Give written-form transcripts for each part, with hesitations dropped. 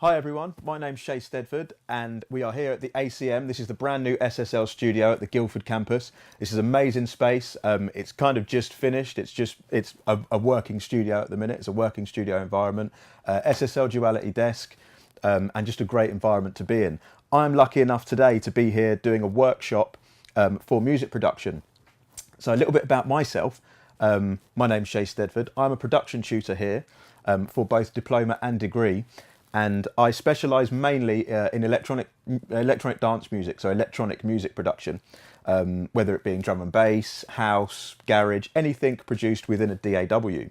Hi everyone, my name's Shea Stedford and we are here at the ACM. This is the brand new SSL studio at the Guildford campus. This is an amazing space. It's kind of just finished. It's a working studio at the minute. It's a working studio environment, SSL duality desk, and just a great environment to be in. I'm lucky enough today to be here doing a workshop for music production. So a little bit about myself. My name's Shea Stedford. I'm a production tutor here for both diploma and degree. And I specialise mainly in electronic dance music, so electronic music production, whether it being drum and bass, house, garage, anything produced within a DAW.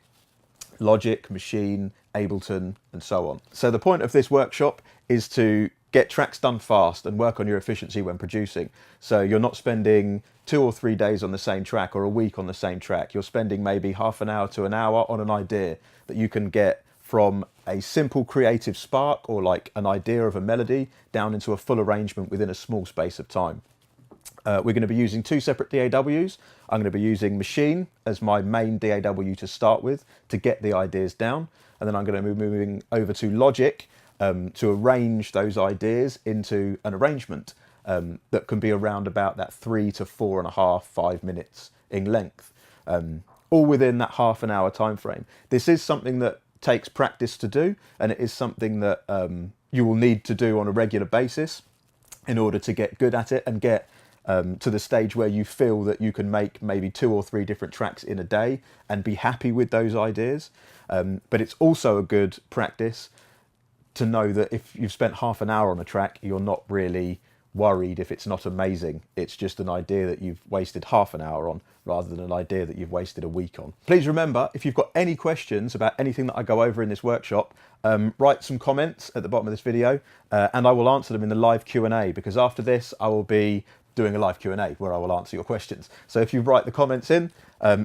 Logic, Maschine, Ableton, and so on. So the point of this workshop is to get tracks done fast and work on your efficiency when producing. So you're not spending 2 or 3 days on the same track or a week on the same track. You're spending maybe half an hour to an hour on an idea that you can get from a simple creative spark or like an idea of a melody down into a full arrangement within a small space of time. We're going to be using 2 separate DAWs. I'm going to be using Maschine as my main DAW to start with to get the ideas down. And then I'm going to be moving over to Logic to arrange those ideas into an arrangement that can be around about that 3 to 4.5, 5 minutes in length, all within that half an hour time frame. This is something that takes practice to do, and it is something that you will need to do on a regular basis in order to get good at it and get to the stage where you feel that you can make maybe 2 or 3 different tracks in a day and be happy with those ideas. But it's also a good practice to know that if you've spent half an hour on a track, you're not really worried if it's not amazing. It's just an idea that you've wasted half an hour on rather than an idea that you've wasted a week on. Please remember, if you've got any questions about anything that I go over in this workshop, write some comments at the bottom of this video and I will answer them in the live Q&A, because after this I will be doing a live Q&A where I will answer your questions. So if you write the comments in,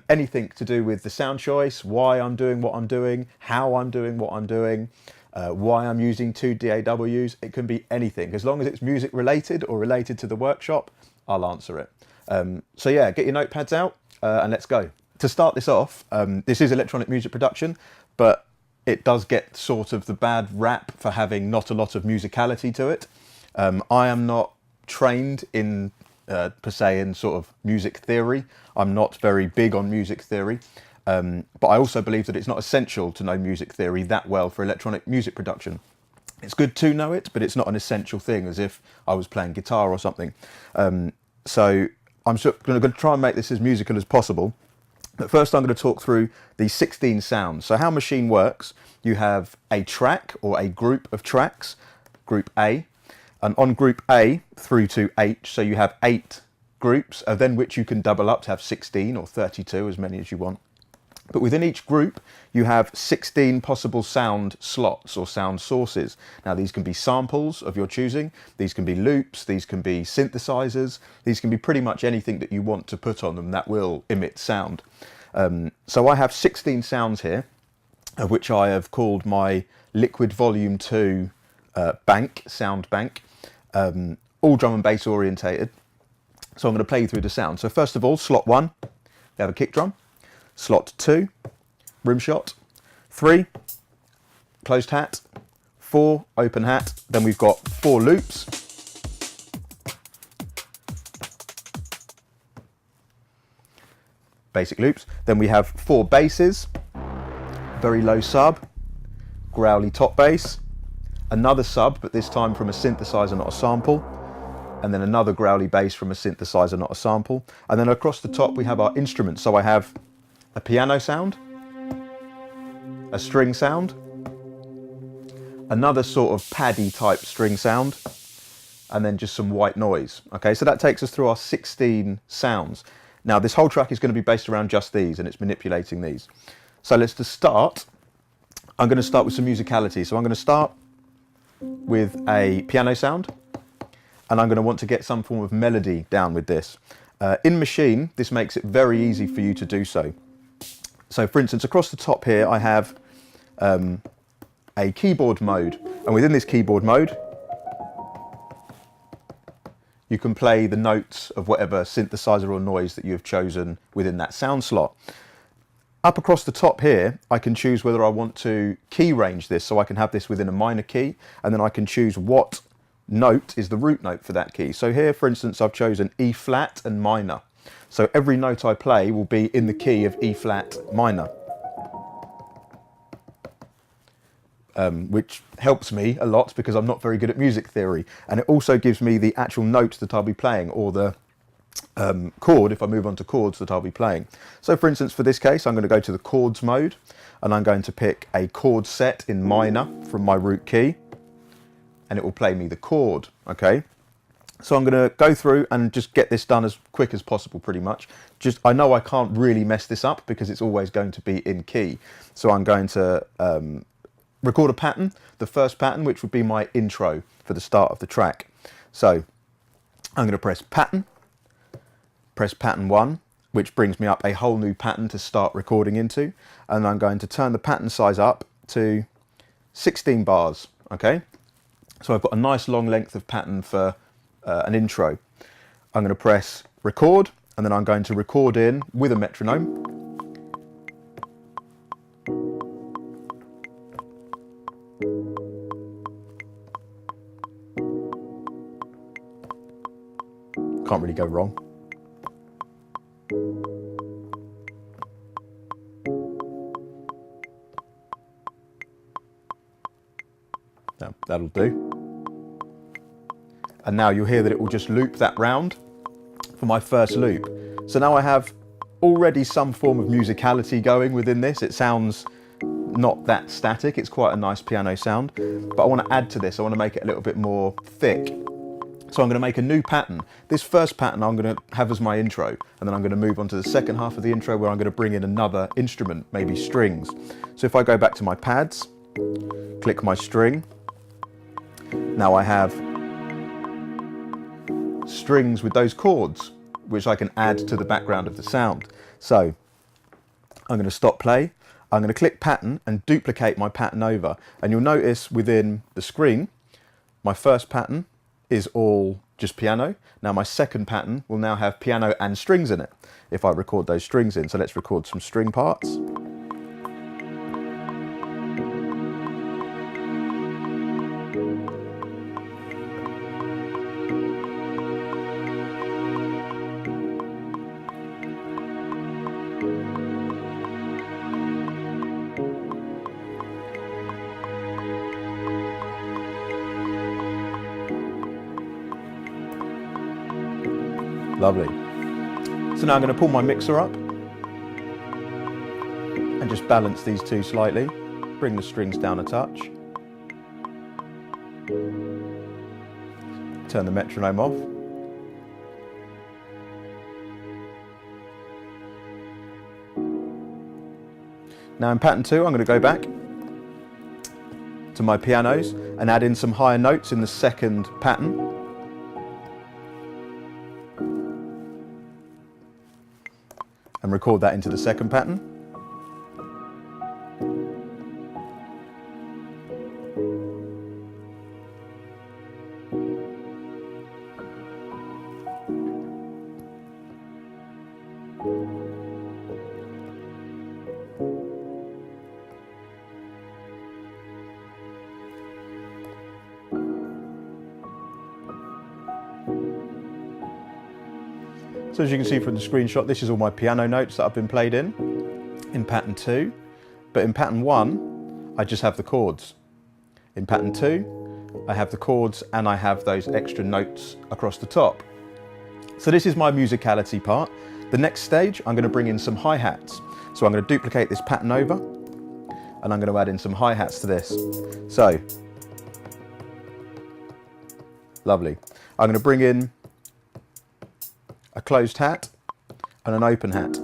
anything to do with the sound choice, why I'm doing what I'm doing, how I'm doing what I'm doing, why I'm using 2 DAWs, it can be anything. As long as it's music related or related to the workshop, I'll answer it. So yeah, get your notepads out and let's go. To start this off, this is electronic music production, but it does get sort of the bad rap for having not a lot of musicality to it. I am not trained in, per se, in sort of music theory. I'm not very big on music theory. But I also believe that it's not essential to know music theory that well for electronic music production. It's good to know it, but it's not an essential thing, as if I was playing guitar or something. So I'm going to try and make this as musical as possible. But first I'm going to talk through the 16 sounds. So how Maschine works, you have a track or a group of tracks, group A, and on group A through to H, so you have 8 groups, then which you can double up to have 16 or 32, as many as you want. But within each group, you have 16 possible sound slots or sound sources. Now, these can be samples of your choosing, these can be loops, these can be synthesizers, these can be pretty much anything that you want to put on them that will emit sound. So I have 16 sounds here, of which I have called my Liquid Volume 2 bank, sound bank, all drum and bass orientated. So I'm going to play you through the sound. So first of all, slot 1, we have a kick drum. Slot 2, rim shot. 3, closed hat. 4, open hat. Then we've got 4 loops. Basic loops. Then we have 4 basses. Very low sub. Growly top bass. Another sub, but this time from a synthesizer, not a sample. And then another growly bass from a synthesizer, not a sample. And then across the top we have our instruments. So I have a piano sound, a string sound, another sort of paddy type string sound, and then just some white noise. Okay, so that takes us through our 16 sounds. Now this whole track is going to be based around just these, and it's manipulating these. So let's just start. I'm going to start with some musicality. So I'm going to start with a piano sound, and I'm going to want to get some form of melody down with this. In Maschine, this makes it very easy for you to do so. So for instance, across the top here, I have a keyboard mode. And within this keyboard mode, you can play the notes of whatever synthesizer or noise that you've chosen within that sound slot. Up across the top here, I can choose whether I want to key range this, so I can have this within a minor key, and then I can choose what note is the root note for that key. So here, for instance, I've chosen E flat and minor. So every note I play will be in the key of E flat minor, which helps me a lot because I'm not very good at music theory. And it also gives me the actual note that I'll be playing, or the chord, if I move on to chords, that I'll be playing. So for instance, for this case, I'm going to go to the chords mode, and I'm going to pick a chord set in minor from my root key, and it will play me the chord. Okay, so I'm going to go through and just get this done as quick as possible, pretty much. I know I can't really mess this up because it's always going to be in key. So I'm going to record a pattern, the first pattern, which would be my intro for the start of the track. So I'm going to press pattern 1, which brings me up a whole new pattern to start recording into. And I'm going to turn the pattern size up to 16 bars. Okay, so I've got a nice long length of pattern for an intro. I'm going to press record, and then I'm going to record in with a metronome. Can't really go wrong. Now, that'll do. And now you'll hear that it will just loop that round for my first loop. So now I have already some form of musicality going within this. It sounds not that static. It's quite a nice piano sound, but I want to add to this. I want to make it a little bit more thick. So I'm going to make a new pattern. This first pattern I'm going to have as my intro, and then I'm going to move on to the second half of the intro where I'm going to bring in another instrument, maybe strings. So if I go back to my pads, click my string, now I have strings with those chords, which I can add to the background of the sound. So I'm going to stop play, I'm going to click pattern and duplicate my pattern over, and you'll notice within the screen my first pattern is all just piano. Now my second pattern will now have piano and strings in it if I record those strings in. So let's record some string parts. Lovely. So now I'm going to pull my mixer up and just balance these two slightly. Bring the strings down a touch. Turn the metronome off. Now in pattern 2, I'm going to go back to my pianos and add in some higher notes in the second pattern. And record that into the second pattern. So as you can see from the screenshot, this is all my piano notes that I've been played in pattern 2. But in pattern 1, I just have the chords. In pattern 2, I have the chords and I have those extra notes across the top. So this is my musicality part. The next stage, I'm going to bring in some hi-hats. So I'm going to duplicate this pattern over and I'm going to add in some hi-hats to this. So, lovely. I'm going to bring in a closed hat and an open hat.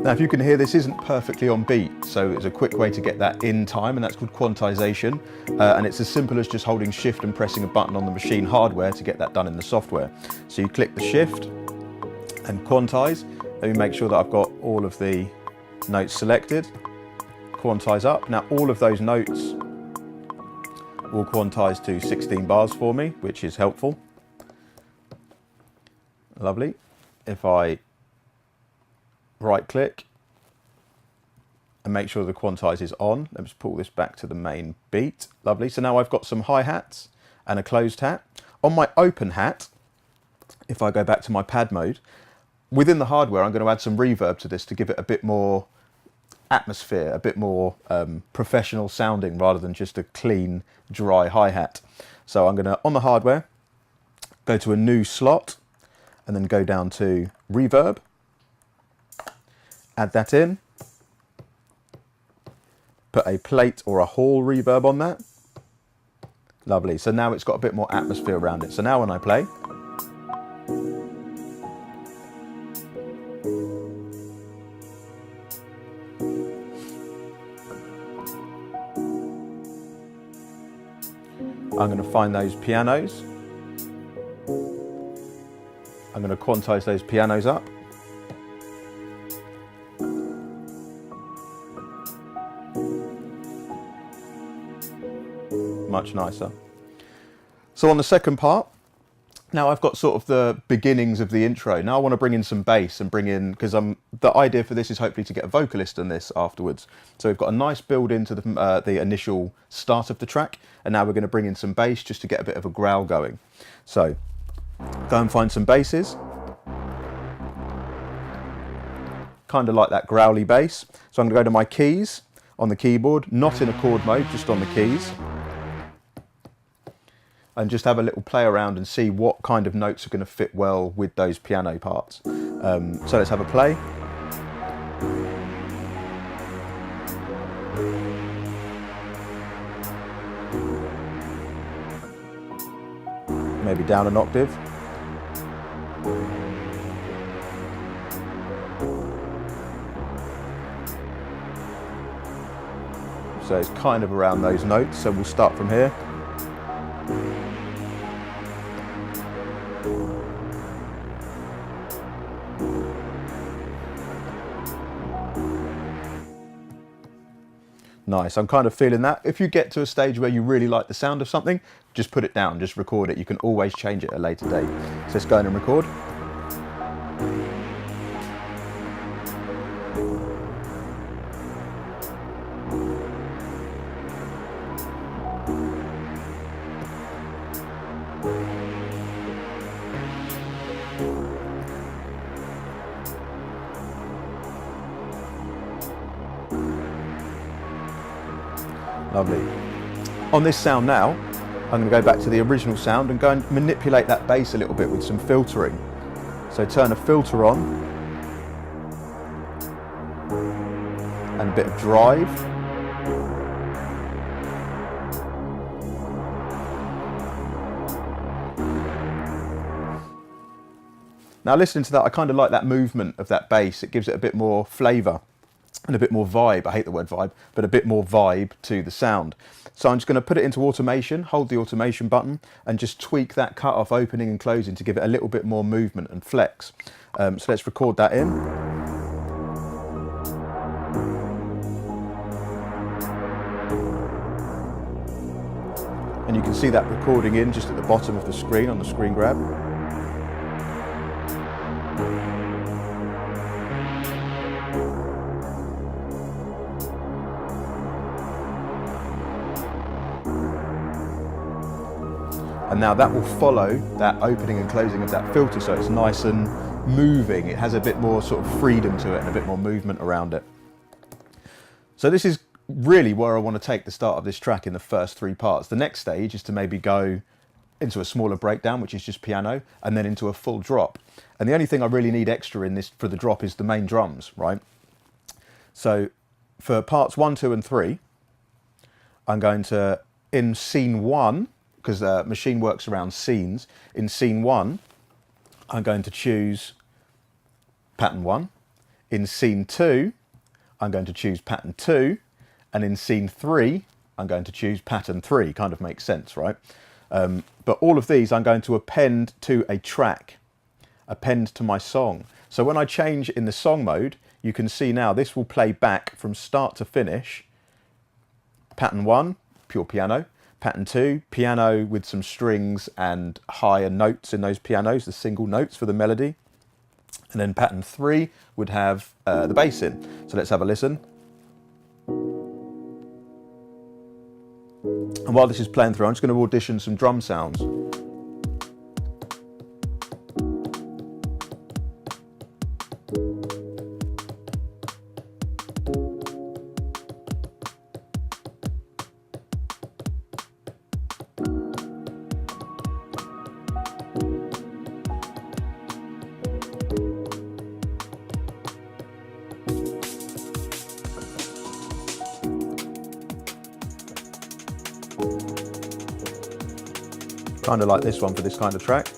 Now, if you can hear, this isn't perfectly on beat, so it's a quick way to get that in time, and that's called quantization. And it's as simple as just holding shift and pressing a button on the machine hardware to get that done in the software. So you click the shift and quantize. Let me make sure that I've got all of the notes selected. Quantize up. Now all of those notes will quantize to 16 bars for me, which is helpful. Lovely. If I right click and make sure the quantize is on, let's pull this back to the main beat. Lovely. So now I've got some hi-hats and a closed hat. On my open hat, if I go back to my pad mode, within the hardware I'm going to add some reverb to this to give it a bit more atmosphere, a bit more professional sounding rather than just a clean, dry hi-hat. So I'm going to, on the hardware, go to a new slot and then go down to reverb, add that in, put a plate or a hall reverb on that. Lovely. So now it's got a bit more atmosphere around it. So now when I play, I'm going to find those pianos. I'm going to quantize those pianos up. Much nicer. So on the second part, now I've got sort of the beginnings of the intro. Now I want to bring in some bass and bring in, because the idea for this is hopefully to get a vocalist in this afterwards. So we've got a nice build into the initial start of the track, and now we're going to bring in some bass just to get a bit of a growl going. So go and find some basses. Kind of like that growly bass. So I'm going to go to my keys on the keyboard, not in a chord mode, just on the keys. And just have a little play around and see what kind of notes are going to fit well with those piano parts. So let's have a play. Maybe down an octave. So it's kind of around those notes, so we'll start from here. Nice, I'm kind of feeling that. If you get to a stage where you really like the sound of something, just put it down, just record it. You can always change it at a later date. So let's go in and record. Lovely. On this sound now, I'm going to go back to the original sound and go and manipulate that bass a little bit with some filtering. So turn a filter on and a bit of drive. Now listening to that, I kind of like that movement of that bass. It gives it a bit more flavour and a bit more vibe. I hate the word vibe, but a bit more vibe to the sound. So I'm just going to put it into automation, hold the automation button, and just tweak that cut off opening and closing to give it a little bit more movement and flex. So let's record that in. And you can see that recording in just at the bottom of the screen on the screen grab. And now that will follow that opening and closing of that filter, so it's nice and moving. It has a bit more sort of freedom to it and a bit more movement around it. So this is really where I want to take the start of this track in the first three parts. The next stage is to maybe go into a smaller breakdown, which is just piano, and then into a full drop. And the only thing I really need extra in this for the drop is the main drums, right? So for parts 1, 2, and 3, I'm going to, in scene 1, because Maschine works around scenes, in scene 1, I'm going to choose pattern 1. In scene 2, I'm going to choose pattern 2, and in scene 3, I'm going to choose pattern 3. Kind of makes sense, right? But all of these I'm going to append to a track, append to my song. So when I change in the song mode, you can see now this will play back from start to finish. Pattern 1, pure piano. Pattern 2, piano with some strings and higher notes in those pianos, the single notes for the melody. And then pattern 3 would have the bass in. So let's have a listen. And while this is playing through, I'm just going to audition some drum sounds. Kind of like this one for this kind of track.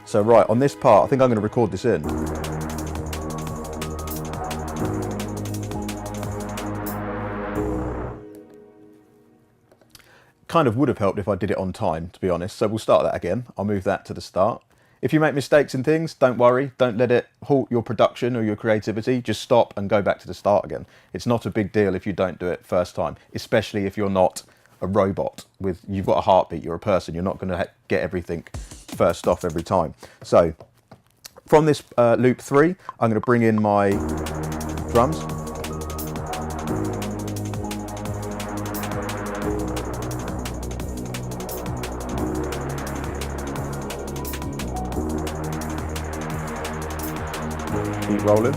So right, on this part, I think I'm going to record this in. Kind of would have helped if I did it on time, to be honest. So we'll start that again. I'll move that to the start. If you make mistakes in things, don't worry. Don't let it halt your production or your creativity. Just stop and go back to the start again. It's not a big deal if you don't do it first time, especially if you're not a robot you've got a heartbeat, you're a person, you're not going to get everything first off every time. So from this loop 3, I'm going to bring in my drums. Keep rolling.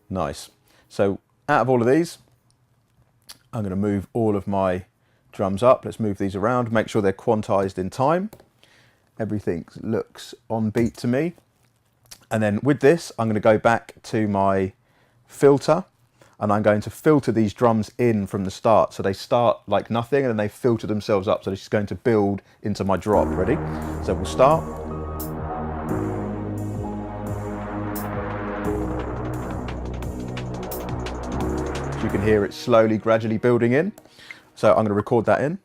Nice. So out of all of these, I'm going to move all of my drums up. Let's move these around, make sure they're quantized in time. Everything looks on beat to me. And then with this, I'm going to go back to my filter, and I'm going to filter these drums in from the start. So they start like nothing and then they filter themselves up. So this is going to build into my drop. Ready? So we'll start. You can hear it slowly, gradually building in. So I'm going to record that in.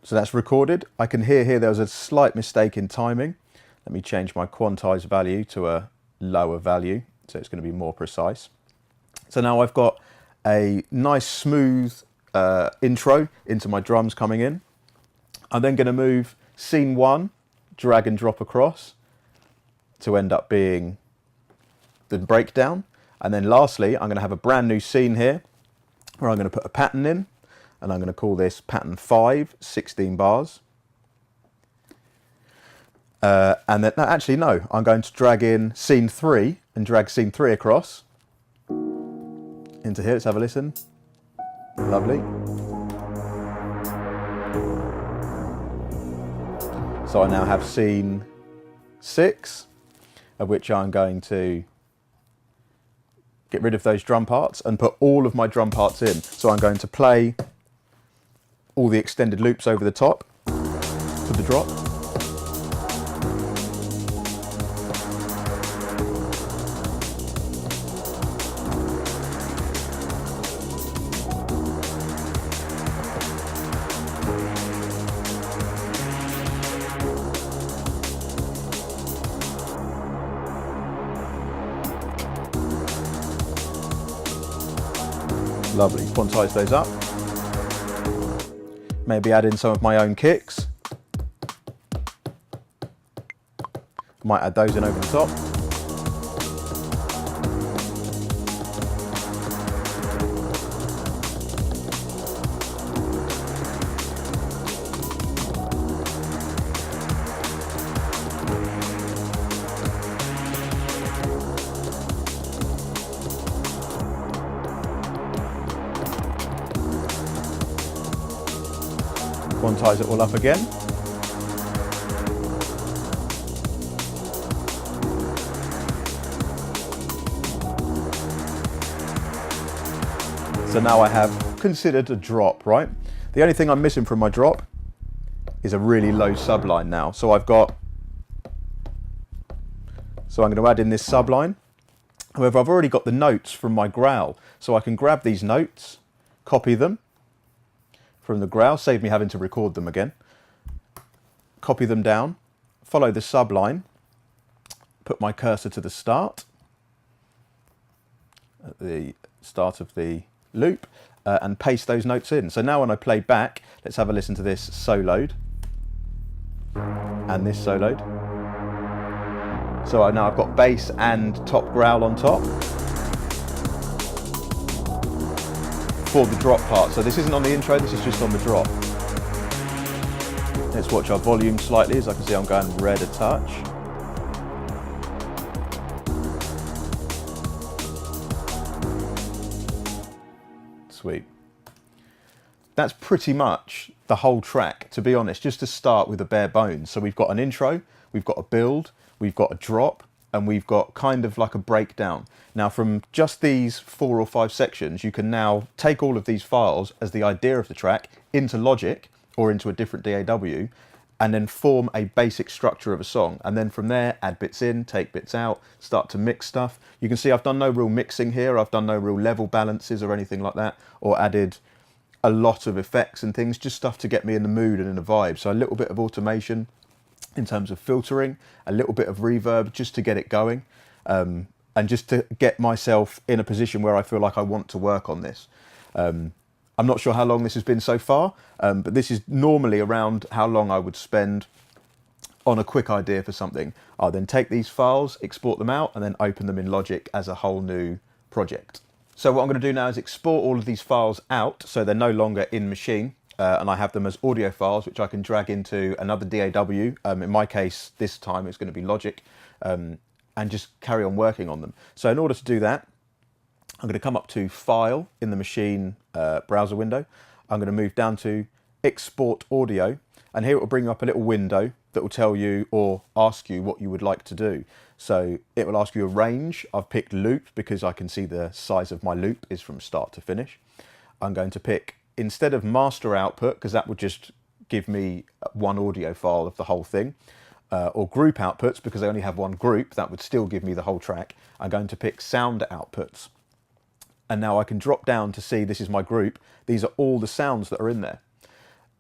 So that's recorded. I can hear here there was a slight mistake in timing. Let me change my quantized value to a lower value, so it's going to be more precise. So now I've got a nice smooth intro into my drums coming in. I'm then going to move scene 1, drag and drop across to end up being the breakdown. And then lastly, I'm going to have a brand new scene here where I'm going to put a pattern in. And I'm going to call this pattern 5, 16 bars. And then, no, actually, no, I'm going to drag in scene 3 and drag scene 3 across into here. Let's have a listen. Lovely. So I now have scene 6, of which I'm going to get rid of those drum parts and put all of my drum parts in. So I'm going to play all the extended loops over the top for the drop. Lovely, quantize those up. Maybe add in some of my own kicks. Might add those in over the top. quantize it all up again. So now I have considered a drop, right? The only thing I'm missing from my drop is a really low subline now. So I'm going to add in this subline. However, I've already got the notes from my growl. So I can grab these notes, copy them from the growl, save me having to record them again. Copy them down, follow the subline, put my cursor to the start, at the start of the loop, and paste those notes in. So now when I play back, let's have a listen to this soloed and this soloed. So now I've got bass and top growl on top for the drop part. So this isn't on the intro, this is just on the drop. Let's watch our volume slightly. As I can see, I'm going red a touch. Sweet. That's pretty much the whole track, to be honest, just to start with the bare bones. So we've got an intro, we've got a build, we've got a drop, and we've got kind of like a breakdown. Now from just these 4 or 5 sections, you can now take all of these files as the idea of the track into Logic or into a different DAW, and then form a basic structure of a song. And then from there, add bits in, take bits out, start to mix stuff. You can see I've done no real mixing here. I've done no real level balances or anything like that, or added a lot of effects and things, just stuff to get me in the mood and in the vibe. So a little bit of automation in terms of filtering, a little bit of reverb just to get it going, and just to get myself in a position where I feel like I want to work on this. I'm not sure how long this has been so far, but this is normally around how long I would spend on a quick idea for something. I'll then take these files, export them out, and then open them in Logic as a whole new project. So what I'm going to do now is export all of these files out so they're no longer in Maschine, and I have them as audio files which I can drag into another DAW. In my case, this time it's going to be Logic, and just carry on working on them. So in order to do that, I'm going to come up to File in the Maschine browser window. I'm going to move down to Export Audio, and here it will bring up a little window that will tell you or ask you what you would like to do. So it will ask you a range. I've picked loop because I can see the size of my loop is from start to finish. I'm going to pick, instead of master output, because that would just give me one audio file of the whole thing, or group outputs, because I only have one group, that would still give me the whole track. I'm going to pick sound outputs. And now I can drop down to see this is my group. These are all the sounds that are in there.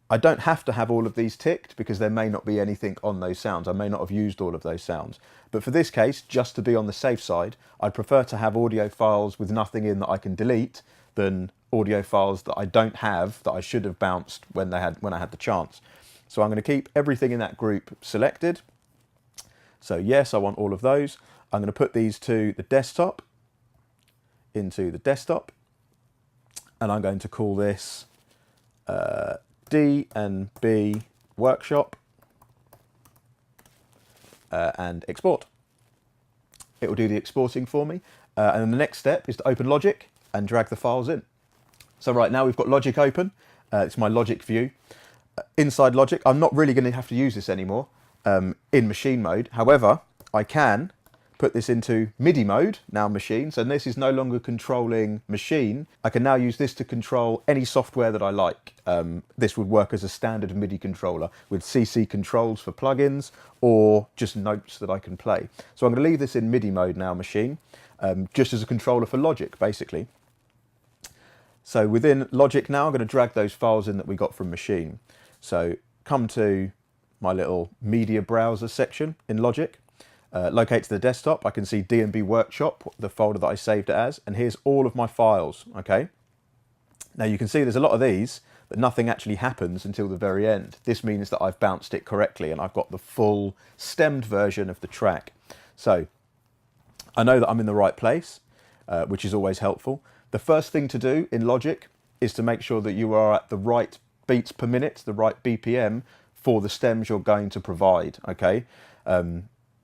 I don't have to have all of these ticked because there may not be anything on those sounds. I may not have used all of those sounds. But for this case, just to be on the safe side, I'd prefer to have audio files with nothing in that I can delete than audio files that I don't have that I should have bounced when I had the chance. So I'm going to keep everything in that group selected. So yes, I want all of those. I'm going to put these to the desktop, into the desktop, and I'm going to call this D and B workshop, and export. It will do the exporting for me, and then the next step is to open Logic and drag the files in. So right now we've got Logic open. It's my Logic view. Inside Logic, I'm not really going to have to use this anymore in Maschine mode. However, I can put this into MIDI mode, now Maschine, so this is no longer controlling Maschine. I can now use this to control any software that I like. This would work as a standard MIDI controller with CC controls for plugins or just notes that I can play. So I'm going to leave this in MIDI mode now, Maschine, just as a controller for Logic, basically. So within Logic now, I'm going to drag those files in that we got from Maschine. So come to my little media browser section in Logic. Locate to the desktop, I can see D&B Workshop, the folder that I saved it as, and here's all of my files, okay? Now you can see there's a lot of these, but nothing actually happens until the very end. This means that I've bounced it correctly and I've got the full stemmed version of the track. So I know that I'm in the right place, which is always helpful. The first thing to do in Logic is to make sure that you are at the right beats per minute, the right BPM for the stems you're going to provide, okay?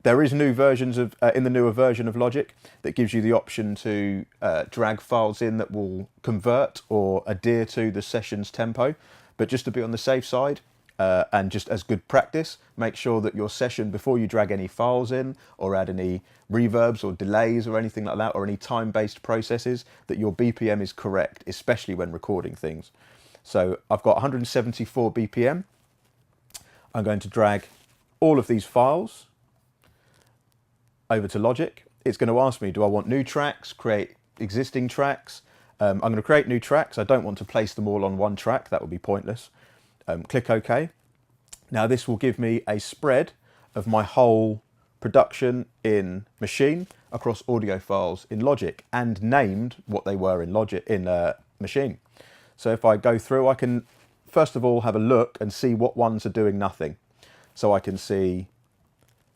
There is new versions of, in the newer version of Logic that gives you the option to drag files in that will convert or adhere to the session's tempo. But just to be on the safe side, And just as good practice, make sure that your session, before you drag any files in or add any reverbs or delays or anything like that, or any time-based processes, that your BPM is correct, especially when recording things. So I've got 174 BPM. I'm going to drag all of these files over to Logic. It's going to ask me, do I want new tracks, create existing tracks? I'm going to create new tracks. I don't want to place them all on one track. That would be pointless. Click OK. Now this will give me a spread of my whole production in Maschine across audio files in Logic, and named what they were in Logic in Maschine. So if I go through, I can first of all have a look and see what ones are doing nothing. So I can see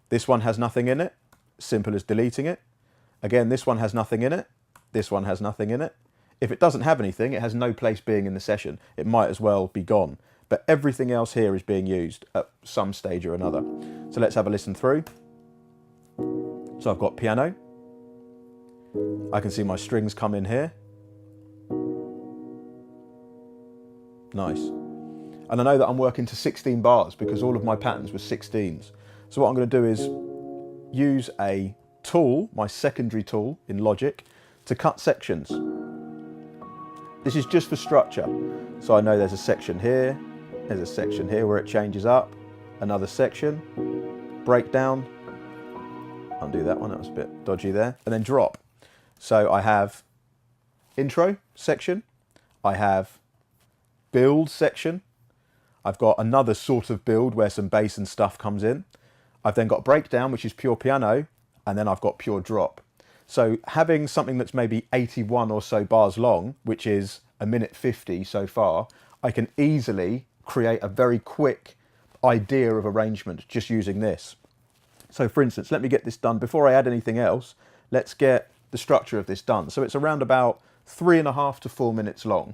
this one has nothing in it, simple as deleting it. Again, this one has nothing in it, this one has nothing in it. If it doesn't have anything, it has no place being in the session. It might as well be gone. But everything else here is being used at some stage or another. So let's have a listen through. So I've got piano. I can see my strings come in here. Nice. And I know that I'm working to 16 bars because all of my patterns were 16s. So what I'm going to do is use a tool, my secondary tool in Logic, to cut sections. This is just for structure. So I know there's a section here, there's a section here where it changes up, another section, breakdown, undo that one, that was a bit dodgy there, and then drop. So I have intro section, I have build section, I've got another sort of build where some bass and stuff comes in. I've then got breakdown, which is pure piano, and then I've got pure drop. So having something that's maybe 81 or so bars long, which is a minute 50 so far, I can easily create a very quick idea of arrangement just using this. So for instance, let me get this done. Before I add anything else, let's get the structure of this done. So it's around about 3.5 to 4 minutes long.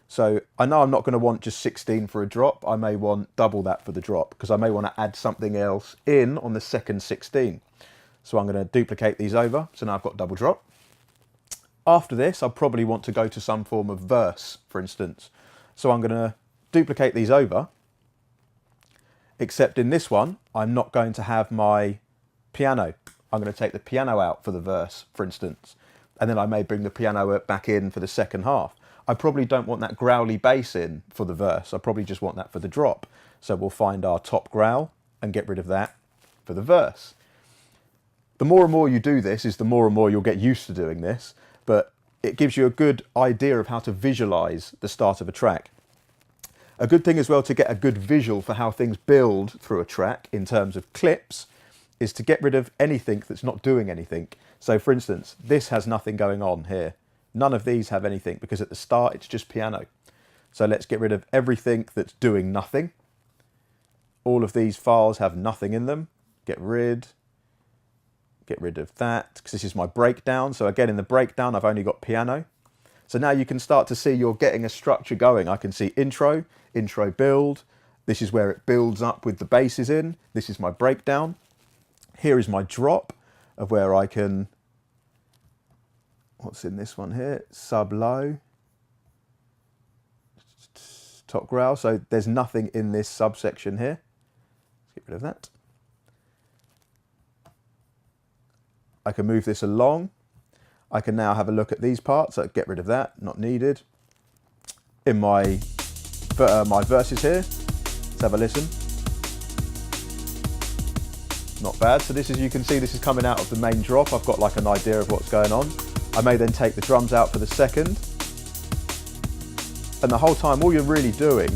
So I know I'm not going to want just 16 for a drop. I may want double that for the drop because I may want to add something else in on the second 16. So I'm going to duplicate these over. So now I've got double drop. After this, I'll probably want to go to some form of verse, for instance. So I'm going to duplicate these over, except in this one, I'm not going to have my piano. I'm going to take the piano out for the verse, for instance. And then I may bring the piano back in for the second half. I probably don't want that growly bass in for the verse. I probably just want that for the drop. So we'll find our top growl and get rid of that for the verse. The more and more you do this is the more and more you'll get used to doing this, but it gives you a good idea of how to visualize the start of a track. A good thing as well to get a good visual for how things build through a track in terms of clips is to get rid of anything that's not doing anything. So for instance, this has nothing going on here. None of these have anything because at the start it's just piano. So let's get rid of everything that's doing nothing. All of these files have nothing in them. Get rid of that because this is my breakdown. So again, in the breakdown, I've only got piano. So now you can start to see you're getting a structure going. I can see intro, intro build. This is where it builds up with the basses in. This is my breakdown. Here is my drop of where I can, what's in this one here? Sub low, top growl. So there's nothing in this subsection here. Let's get rid of that. I can move this along. I can now have a look at these parts. So get rid of that, not needed. In my verses here, let's have a listen. Not bad. So this is, you can see this is coming out of the main drop. I've got like an idea of what's going on. I may then take the drums out for the second. And the whole time, all you're really doing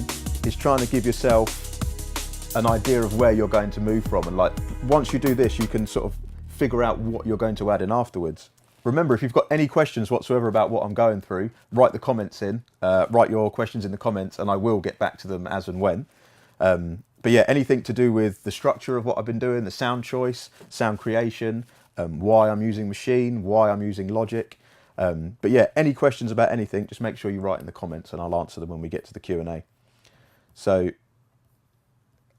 is trying to give yourself an idea of where you're going to move from. And like, once you do this, you can sort of figure out what you're going to add in afterwards. Remember, if you've got any questions whatsoever about what I'm going through, write the comments in, write your questions in the comments and I will get back to them as and when. But yeah, anything to do with the structure of what I've been doing, the sound choice, sound creation, why I'm using Maschine, why I'm using Logic. But yeah, any questions about anything, just make sure you write in the comments and I'll answer them when we get to the Q&A. So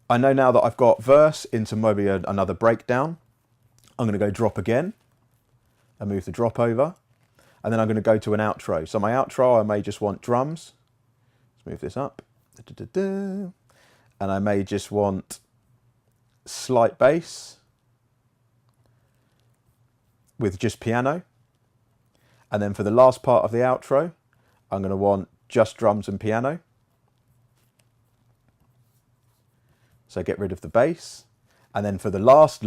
I know now that I've got verse into maybe another breakdown. I'm going to go drop again and move the drop over. And then I'm going to go to an outro. So my outro, I may just want drums. Let's move this up. and I may just want slight bass with just piano. And then for the last part of the outro, I'm going to want just drums and piano. So get rid of the bass. And then for the last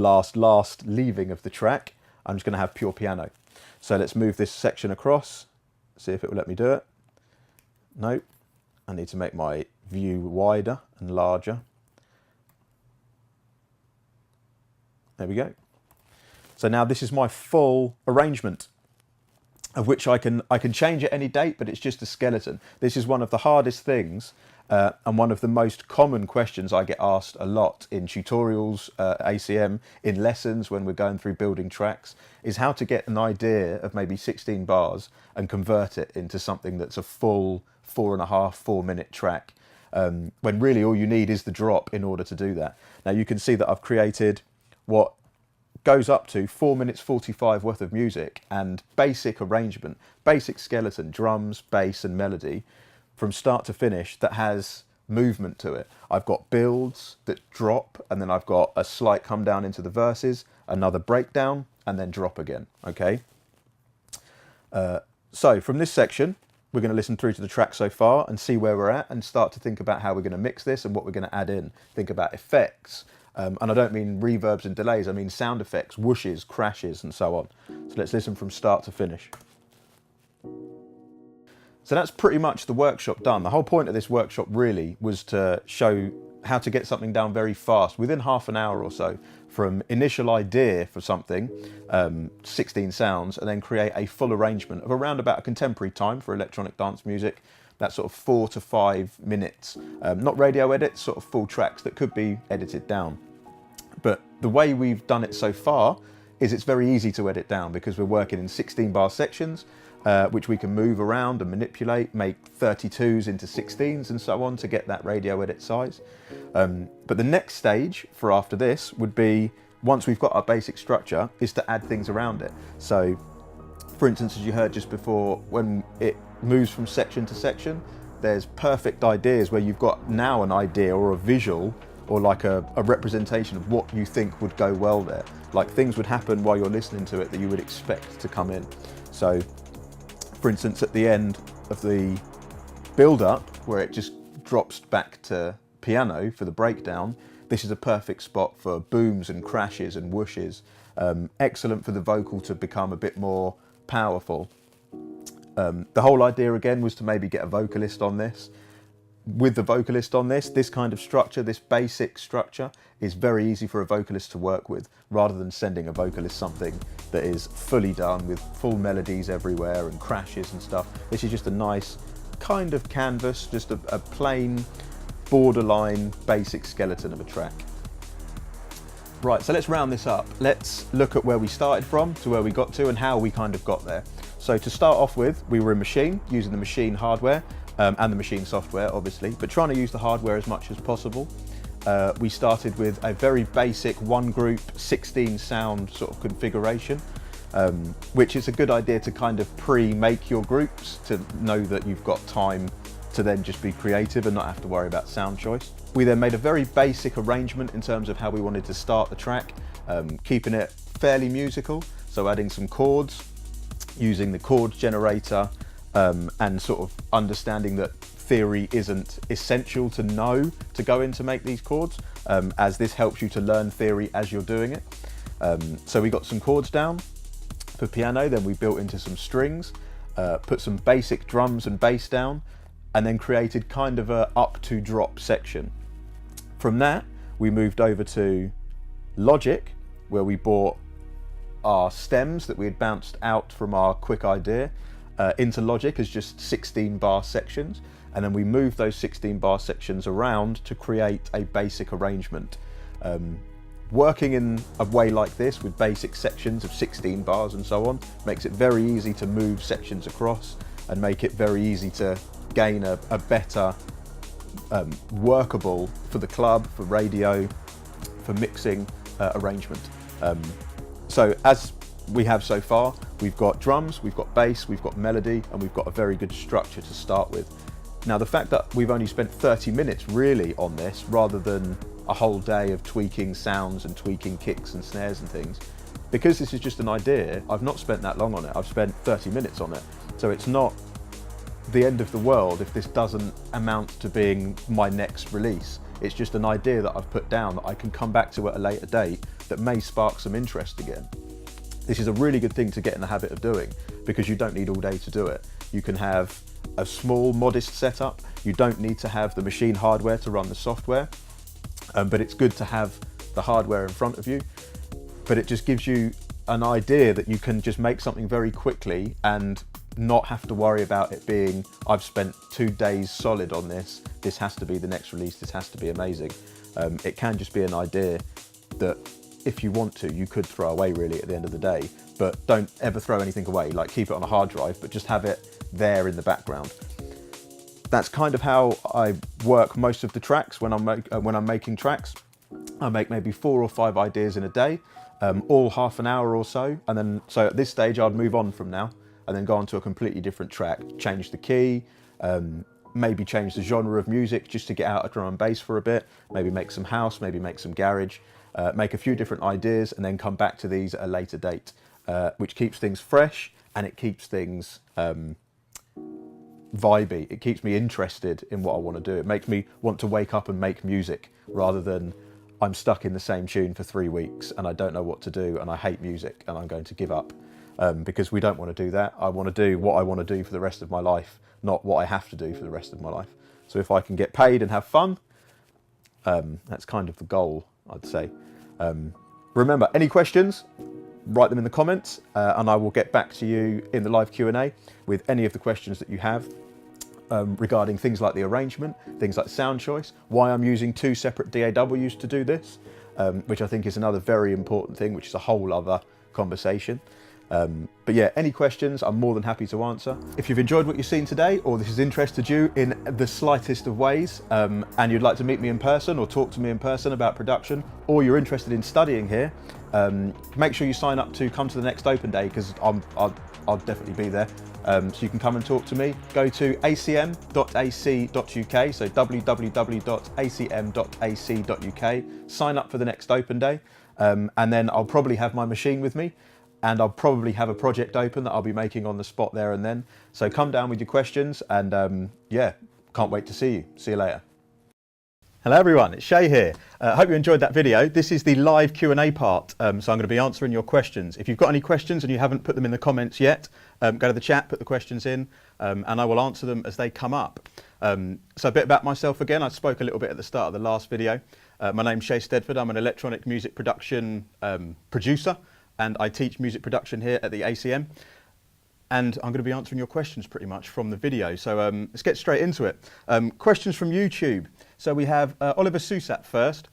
leaving of the track, I'm just going to have pure piano. So let's move this section across, see if it will let me do it. Nope. I need to make my view wider and larger. There we go. So now this is my full arrangement, of which I can change at any date, but it's just a skeleton. This is one of the hardest things and one of the most common questions I get asked a lot in tutorials, ACM, in lessons when we're going through building tracks, is how to get an idea of maybe 16 bars and convert it into something that's a full 4.5-4 minute track, when really all you need is the drop in order to do that. Now you can see that I've created what goes up to 4 minutes 45 worth of music and basic arrangement, basic skeleton, drums, bass and melody from start to finish that has movement to it. I've got builds that drop, and then I've got a slight come down into the verses, another breakdown, and then drop again, okay? So from this section, we're going to listen through to the track so far and see where we're at and start to think about how we're going to mix this and what we're going to add in. Think about effects. And I don't mean reverbs and delays, I mean sound effects, whooshes, crashes, and so on. So let's listen from start to finish. So that's pretty much the workshop done. The whole point of this workshop really was to show how to get something down very fast, within half an hour or so, from initial idea for something, 16 sounds, and then create a full arrangement of around about a contemporary time for electronic dance music. That's sort of 4 to 5 minutes. Not radio edits, sort of full tracks that could be edited down. But the way we've done it so far is it's very easy to edit down because we're working in 16 bar sections, which we can move around and manipulate, make 32s into 16s and so on to get that radio edit size. But the next stage for after this would be, once we've got our basic structure, is to add things around it. So for instance, as you heard just before, when it moves from section to section, there's perfect ideas where you've got now an idea or a visual or like a representation of what you think would go well there. Like things would happen while you're listening to it that you would expect to come in. So for instance, at the end of the build-up, where it just drops back to piano for the breakdown, this is a perfect spot for booms and crashes and whooshes. Excellent for the vocal to become a bit more powerful. The whole idea again was to maybe get a vocalist on this. With the vocalist on this kind of structure, this basic structure, is very easy for a vocalist to work with, rather than sending a vocalist something that is fully done with full melodies everywhere and crashes and stuff. This is just a nice kind of canvas, just a plain, borderline, basic skeleton of a track. Right, so let's round this up. Let's look at where we started from to where we got to and how we kind of got there. So to start off with, we were in Maschine, using the Maschine hardware, and the Maschine software, obviously, but trying to use the hardware as much as possible. We started with a very basic one group, 16 sound sort of configuration, which is a good idea to kind of pre-make your groups to know that you've got time to then just be creative and not have to worry about sound choice. We then made a very basic arrangement in terms of how we wanted to start the track, keeping it fairly musical, so adding some chords, using the chord generator, and sort of understanding that theory isn't essential to know to go in to make these chords, as this helps you to learn theory as you're doing it. So we got some chords down for piano, then we built into some strings, put some basic drums and bass down, and then created kind of a up to drop section. From that, we moved over to Logic, where we brought our stems that we had bounced out from our quick idea into Logic as just 16 bar sections, and then we moved those 16 bar sections around to create a basic arrangement. Working in a way like this with basic sections of 16 bars and so on makes it very easy to move sections across and make it very easy to gain a better workable for the club, for radio, for mixing arrangement. So as we have so far, we've got drums, we've got bass, we've got melody, and we've got a very good structure to start with. Now, the fact that we've only spent 30 minutes really on this, rather than a whole day of tweaking sounds and tweaking kicks and snares and things, because this is just an idea, I've not spent that long on it. I've spent 30 minutes on it. So it's not the end of the world if this doesn't amount to being my next release. It's just an idea that I've put down that I can come back to at a later date that may spark some interest again. This is a really good thing to get in the habit of doing, because you don't need all day to do it. You can have a small, modest setup. You don't need to have the machine hardware to run the software, but it's good to have the hardware in front of you. But it just gives you an idea that you can just make something very quickly and not have to worry about it being, I've spent 2 days solid on this, this has to be the next release, this has to be amazing. It can just be an idea that if you want to, you could throw away really at the end of the day, but don't ever throw anything away, like keep it on a hard drive, but just have it there in the background. That's kind of how I work most of the tracks when I'm making tracks. I make maybe 4 or 5 ideas in a day, all half an hour or so, and then so at this stage I'd move on from now and then go on to a completely different track, change the key, maybe change the genre of music just to get out of drum and bass for a bit, maybe make some house, maybe make some garage, make a few different ideas and then come back to these at a later date, which keeps things fresh and it keeps things vibey. It keeps me interested in what I want to do. It makes me want to wake up and make music rather than I'm stuck in the same tune for 3 weeks and I don't know what to do and I hate music and I'm going to give up, because we don't want to do that. I want to do what I want to do for the rest of my life, not what I have to do for the rest of my life. So if I can get paid and have fun, that's kind of the goal, I'd say. Remember, any questions, write them in the comments and I will get back to you in the live Q&A with any of the questions that you have regarding things like the arrangement, things like sound choice, why I'm using 2 separate DAWs to do this, which I think is another very important thing, which is a whole other conversation. But yeah, any questions, I'm more than happy to answer. If you've enjoyed what you've seen today, or this has interested you in the slightest of ways, and you'd like to meet me in person or talk to me in person about production, or you're interested in studying here, make sure you sign up to come to the next open day, because I'll definitely be there. So you can come and talk to me. Go to acm.ac.uk, so www.acm.ac.uk, sign up for the next open day, and then I'll probably have my machine with me, and I'll probably have a project open that I'll be making on the spot there and then. So come down with your questions, and yeah, can't wait to see you. See you later. Hello everyone, it's Shea here. I hope you enjoyed that video. This is the live Q&A part, so I'm going to be answering your questions. If you've got any questions and you haven't put them in the comments yet, go to the chat, put the questions in, and I will answer them as they come up. So a bit about myself again. I spoke a little bit at the start of the last video. My name's Shea Stedford. I'm an electronic music production producer, and I teach music production here at the ACM. And I'm going to be answering your questions pretty much from the video. So let's get straight into it. Questions from YouTube. So we have Oliver Susat first.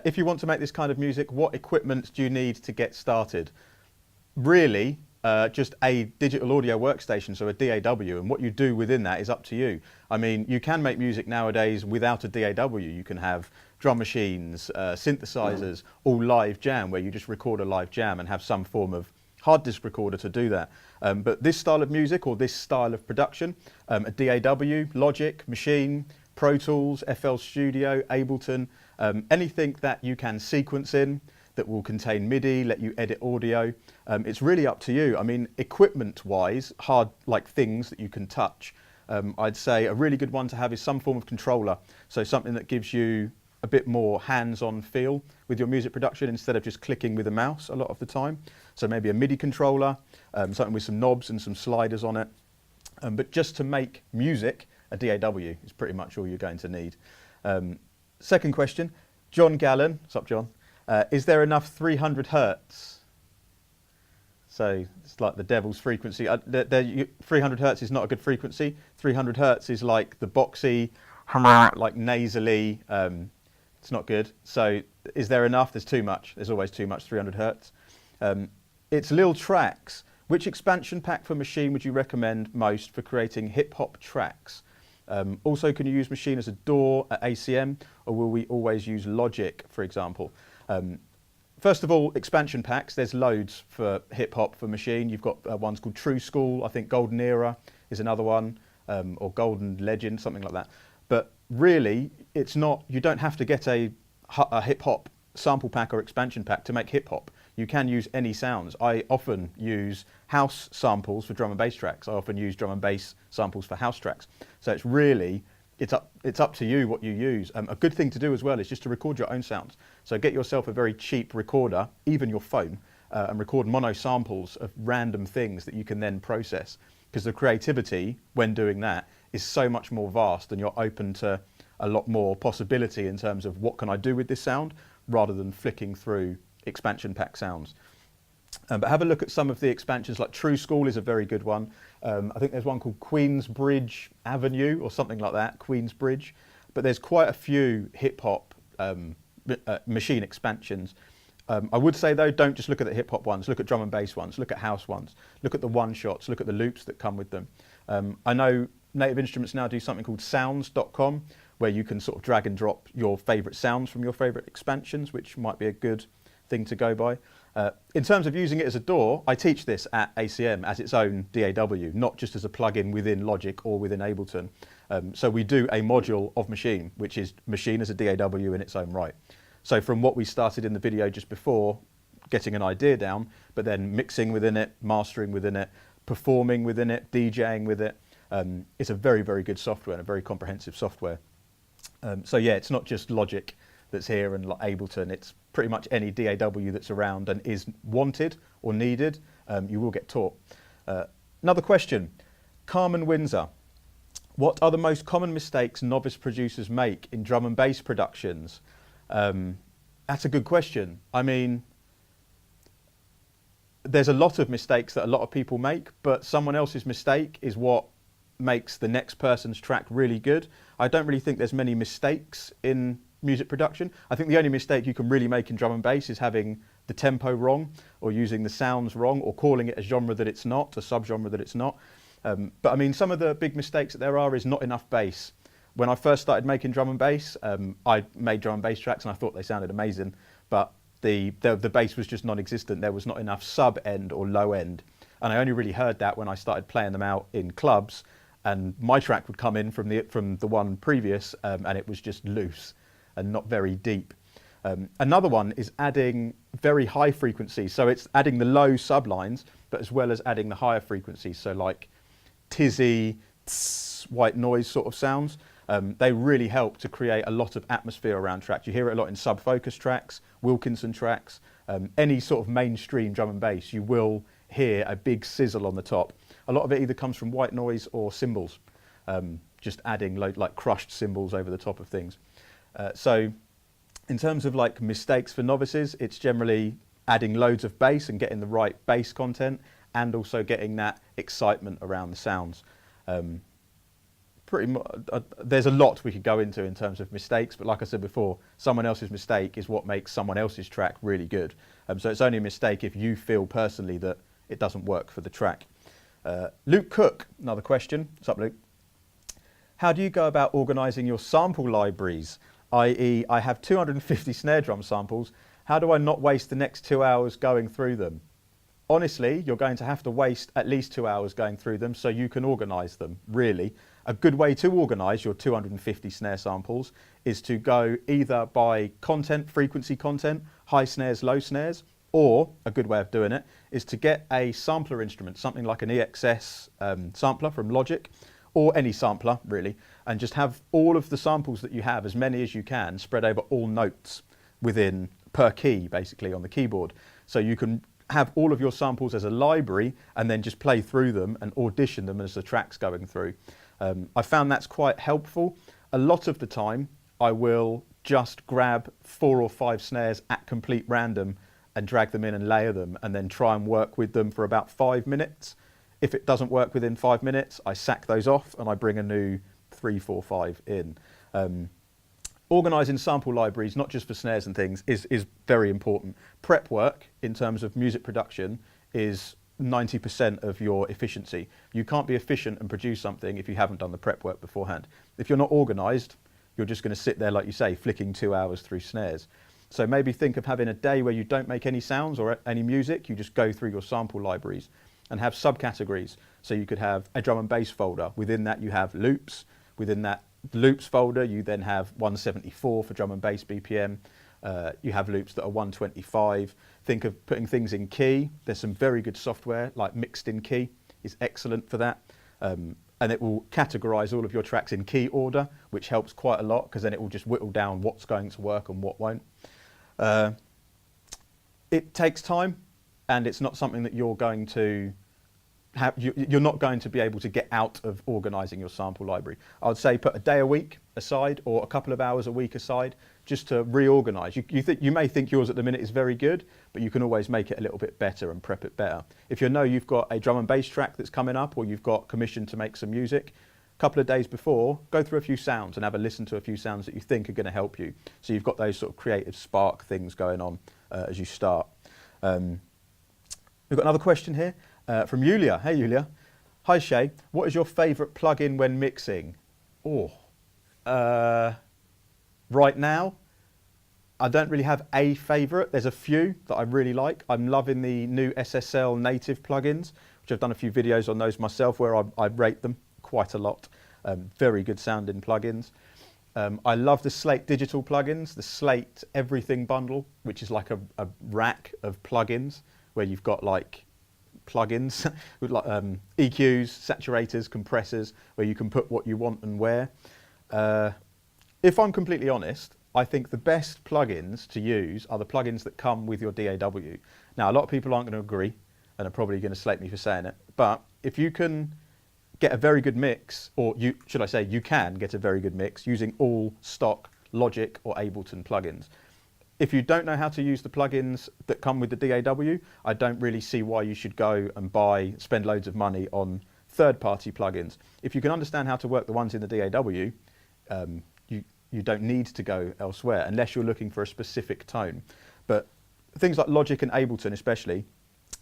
If you want to make this kind of music, what equipment do you need to get started? Really, just a digital audio workstation, so a DAW, and what you do within that is up to you. I mean, you can make music nowadays without a DAW. You can have drum machines, synthesizers, all live jam, where you just record a live jam and have some form of hard disk recorder to do that. But this style of music, or this style of production, a DAW, Logic, Maschine, Pro Tools, FL Studio, Ableton, anything that you can sequence in that will contain MIDI, let you edit audio, it's really up to you. I mean, equipment-wise, hard like things that you can touch, I'd say a really good one to have is some form of controller, so something that gives you a bit more hands-on feel with your music production instead of just clicking with a mouse a lot of the time. So maybe a MIDI controller, something with some knobs and some sliders on it. But just to make music, a DAW is pretty much all you're going to need. Second question, John Gallen, what's up John? Is there enough 300 hertz? So it's like the devil's frequency. 300 hertz is not a good frequency. 300 hertz is like the boxy, like nasally, it's not good. So is there enough? There's too much. There's always too much 300 hertz. It's Lil Tracks. Which expansion pack for Maschine would you recommend most for creating hip-hop tracks? Also, can you use Maschine as a DAW at ACM, or will we always use Logic, for example? First of all, expansion packs, there's loads for hip-hop for Maschine. You've got ones called True School, I think Golden Era is another one. or Golden Legend, something like that. But really, it's not. You don't have to get a hip hop sample pack or expansion pack to make hip hop. You can use any sounds. I often use house samples for drum and bass tracks. I often use drum and bass samples for house tracks. So it's really, it's up to you what you use. A good thing to do as well is just to record your own sounds. So get yourself a very cheap recorder, even your phone, and record mono samples of random things that you can then process. Because the creativity when doing that is so much more vast, and you're open to a lot more possibility in terms of what can I do with this sound, rather than flicking through expansion pack sounds. But have a look at some of the expansions, like True School is a very good one. I think there's one called Queensbridge Avenue or something like that, Queensbridge. But there's quite a few hip hop Maschine expansions. I would say though, don't just look at the hip hop ones, look at drum and bass ones, look at house ones, look at the one shots, look at the loops that come with them. I know Native Instruments now do something called sounds.com, where you can sort of drag and drop your favourite sounds from your favourite expansions, which might be a good thing to go by. In terms of using it as a DAW, I teach this at ACM as its own DAW, not just as a plugin within Logic or within Ableton. So we do a module of Maschine, which is Maschine as a DAW in its own right. So from what we started in the video just before, getting an idea down, but then mixing within it, mastering within it, performing within it, DJing with it, it's a very, very good software and a very comprehensive software. So yeah, it's not just Logic that's here and Ableton, it's pretty much any DAW that's around and is wanted or needed, you will get taught. Another question, Carmen Windsor. What are the most common mistakes novice producers make in drum and bass productions? That's a good question. I mean, there's a lot of mistakes that a lot of people make, but someone else's mistake is what makes the next person's track really good. I don't really think there's many mistakes in music production. I think the only mistake you can really make in drum and bass is having the tempo wrong, or using the sounds wrong, or calling it a genre that it's not, a subgenre that it's not. But I mean, some of the big mistakes that there are is not enough bass. When I first started making drum and bass, I made drum and bass tracks and I thought they sounded amazing, but the bass was just non-existent. There was not enough sub end or low end. And I only really heard that when I started playing them out in clubs, and my track would come in from the one previous, and it was just loose and not very deep. Another one is adding very high frequencies. So it's adding the low sublines, but as well as adding the higher frequencies. So like tizzy, tss, white noise sort of sounds. They really help to create a lot of atmosphere around tracks. You hear it a lot in sub-focus tracks, Wilkinson tracks, any sort of mainstream drum and bass, you will hear a big sizzle on the top. A lot of it either comes from white noise or cymbals, just adding like crushed cymbals over the top of things. So in terms of like mistakes for novices, it's generally adding loads of bass and getting the right bass content, and also getting that excitement around the sounds. Pretty much, there's a lot we could go into in terms of mistakes, but like I said before, someone else's mistake is what makes someone else's track really good. So it's only a mistake if you feel personally that it doesn't work for the track. Luke Cook, another question. What's up, Luke? How do you go about organising your sample libraries? I.e., I have 250 snare drum samples. How do I not waste the next 2 hours going through them? Honestly, you're going to have to waste at least 2 hours going through them so you can organise them, really. A good way to organise your 250 snare samples is to go either by content, frequency content, high snares, low snares, or a good way of doing it is to get a sampler instrument, something like an EXS sampler from Logic, or any sampler really, and just have all of the samples that you have, as many as you can, spread over all notes within per key, basically, on the keyboard. So you can have all of your samples as a library and then just play through them and audition them as the track's going through. I found that's quite helpful. A lot of the time I will just grab 4 or 5 snares at complete random and drag them in and layer them and then try and work with them for about 5 minutes. If it doesn't work within 5 minutes, I sack those off and I bring a new 3, 4, 5 in. Organising sample libraries, not just for snares and things, is very important. Prep work in terms of music production is 90% of your efficiency. You can't be efficient and produce something if you haven't done the prep work beforehand. If you're not organised, you're just going to sit there, like you say, flicking 2 hours through snares. So maybe think of having a day where you don't make any sounds or any music, you just go through your sample libraries and have subcategories. So you could have a drum and bass folder. Within that you have loops. Within that loops folder you then have 174 for drum and bass BPM. You have loops that are 125. Think of putting things in key. There's some very good software like Mixed in Key is excellent for that. And it will categorize all of your tracks in key order, which helps quite a lot because then it will just whittle down what's going to work and what won't. It takes time, and it's not something that you're going to have, you're not going to be able to get out of organizing your sample library. I would say put a day a week aside or a couple of hours a week aside just to reorganize. You may think yours at the minute is very good, but you can always make it a little bit better and prep it better. If you know you've got a drum and bass track that's coming up, or you've got commission to make some music, a couple of days before, go through a few sounds and have a listen to a few sounds that you think are going to help you. So you've got those sort of creative spark things going on as you start. We've got another question here from Yulia. Hey Yulia. Hi Shea, what is your favourite plugin when mixing? Right now, I don't really have a favourite. There's a few that I really like. I'm loving the new SSL native plugins, which I've done a few videos on those myself where I rate them quite a lot. Very good sounding plugins. I love the Slate digital plugins, the Slate everything bundle, which is like a rack of plugins where you've got like plugins with like EQs, saturators, compressors, where you can put what you want and where. If I'm completely honest, I think the best plugins to use are the plugins that come with your DAW. Now, a lot of people aren't going to agree and are probably going to slate me for saying it, but if you can get a very good mix, or should I say you can get a very good mix using all stock Logic or Ableton plugins. If you don't know how to use the plugins that come with the DAW, I don't really see why you should go and spend loads of money on third-party plugins. If you can understand how to work the ones in the DAW, you don't need to go elsewhere unless you're looking for a specific tone. But things like Logic and Ableton especially,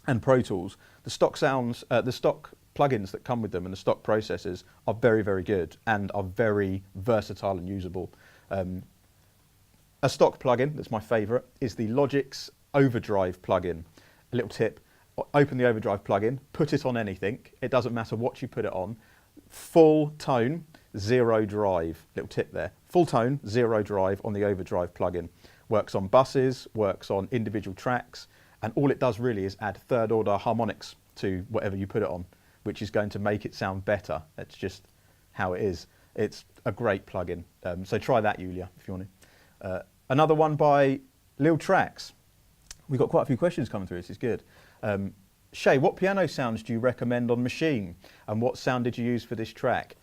and Pro Tools, the stock sounds, the stock plugins that come with them and the stock processors are very, very good and are very versatile and usable. A stock plugin that's my favourite is the Logic's Overdrive plugin. A little tip, open the Overdrive plugin, put it on anything, it doesn't matter what you put it on, full tone, zero drive. Little tip there. Full tone, zero drive on the Overdrive plugin. Works on buses, works on individual tracks, and all it does really is add third order harmonics to whatever you put it on, which is going to make it sound better. That's just how it is. It's a great plugin. So try that, Yulia, if you want to. Another one by Lil Tracks. We've got quite a few questions coming through. This is good. Shea, what piano sounds do you recommend on Maschine? And what sound did you use for this track?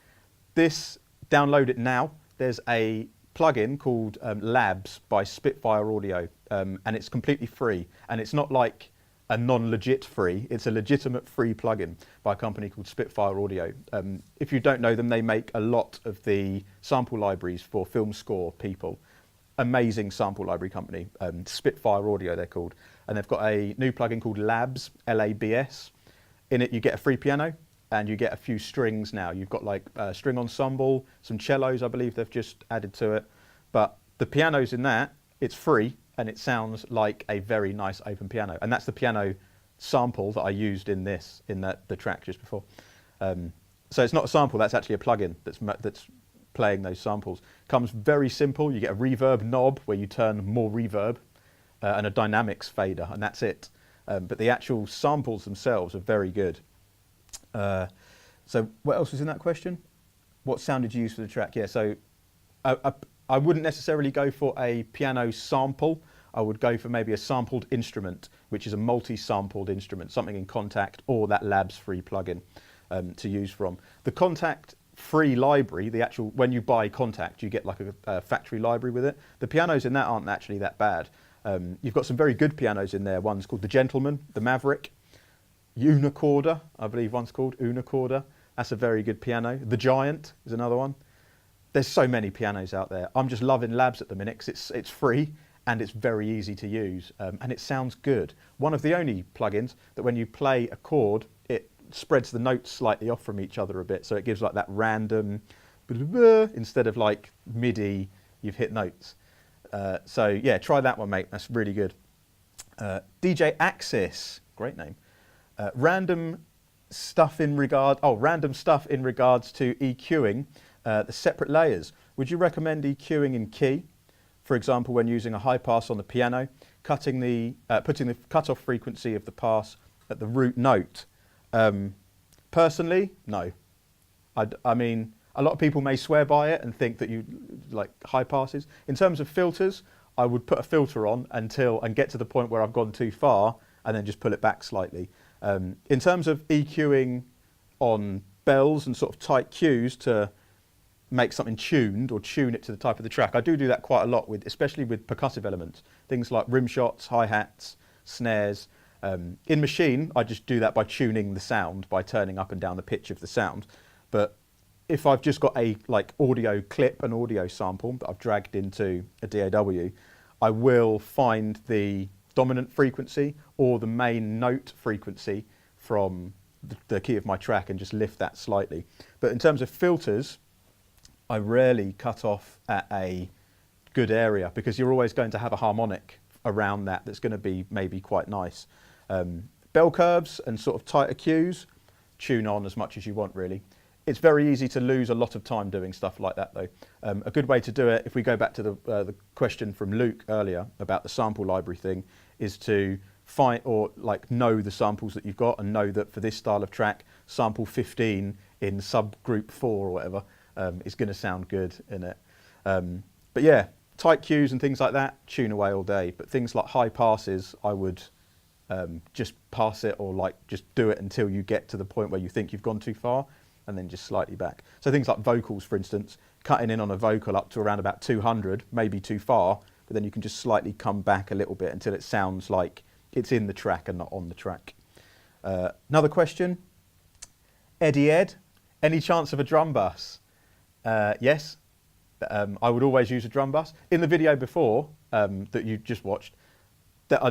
Download it now. There's a plugin called Labs by Spitfire Audio, and it's completely free. And it's not like a non-legit free, it's a legitimate free plugin by a company called Spitfire Audio. If you don't know them, they make a lot of the sample libraries for film score people. Amazing sample library company, Spitfire Audio they're called. And they've got a new plugin called Labs, L-A-B-S. In it you get a free piano and you get a few strings now. You've got like a string ensemble, some cellos I believe they've just added to it. But the pianos in that, it's free and it sounds like a very nice open piano. And that's the piano sample that I used in the track just before. So it's not a sample, that's actually a plugin that's playing those samples. Comes very simple. You get a reverb knob where you turn more reverb and a dynamics fader, and that's it. But the actual samples themselves are very good. So what else was in that question? What sound did you use for the track? Yeah, so I wouldn't necessarily go for a piano sample. I would go for maybe a sampled instrument, which is a multi-sampled instrument, something in Contact or that Labs free plugin to use from. The Contact free library, the actual, when you buy Contact, you get like a factory library with it. The pianos in that aren't actually that bad. You've got some very good pianos in there. One's called the Gentleman, the Maverick, Unicorder, I believe one's called Unicorder. That's a very good piano. The Giant is another one. There's so many pianos out there. I'm just loving Labs at the minute because it's free and it's very easy to use and it sounds good. One of the only plugins that when you play a chord, it spreads the notes slightly off from each other a bit, so it gives like that random instead of like MIDI, you've hit notes. So yeah, try that one, mate. That's really good. DJ Axis, great name. Random random stuff in regards to EQing the separate layers. Would you recommend EQing in key? For example, when using a high pass on the piano, putting the cutoff frequency of the pass at the root note. Personally, no. I mean, a lot of people may swear by it and think that you like high passes. In terms of filters, I would put a filter on and get to the point where I've gone too far and then just pull it back slightly. In terms of EQing on bells and sort of tight cues to make something tuned or tune it to the type of the track, I do that quite a lot, especially with percussive elements, things like rim shots, hi-hats, snares. In Maschine, I just do that by tuning the sound, by turning up and down the pitch of the sound. But if I've just got a audio clip, an audio sample that I've dragged into a DAW, I will find the dominant frequency or the main note frequency from the key of my track and just lift that slightly. But in terms of filters, I rarely cut off at a good area because you're always going to have a harmonic around that's going to be maybe quite nice. Bell curves and sort of tighter cues, tune on as much as you want really. It's very easy to lose a lot of time doing stuff like that though. A good way to do it, if we go back to the question from Luke earlier about the sample library thing, is to find or know the samples that you've got and know that for this style of track, sample 15 in subgroup 4 or whatever is going to sound good in it. But yeah, tight cues and things like that, tune away all day. But things like high passes, I would just pass it or just do it until you get to the point where you think you've gone too far and then just slightly back. So things like vocals, for instance, cutting in on a vocal up to around about 200, maybe too far, but then you can just slightly come back a little bit until it sounds like it's in the track and not on the track. Another question, Eddie Ed, any chance of a drum bus? Yes, I would always use a drum bus. In the video before that you just watched,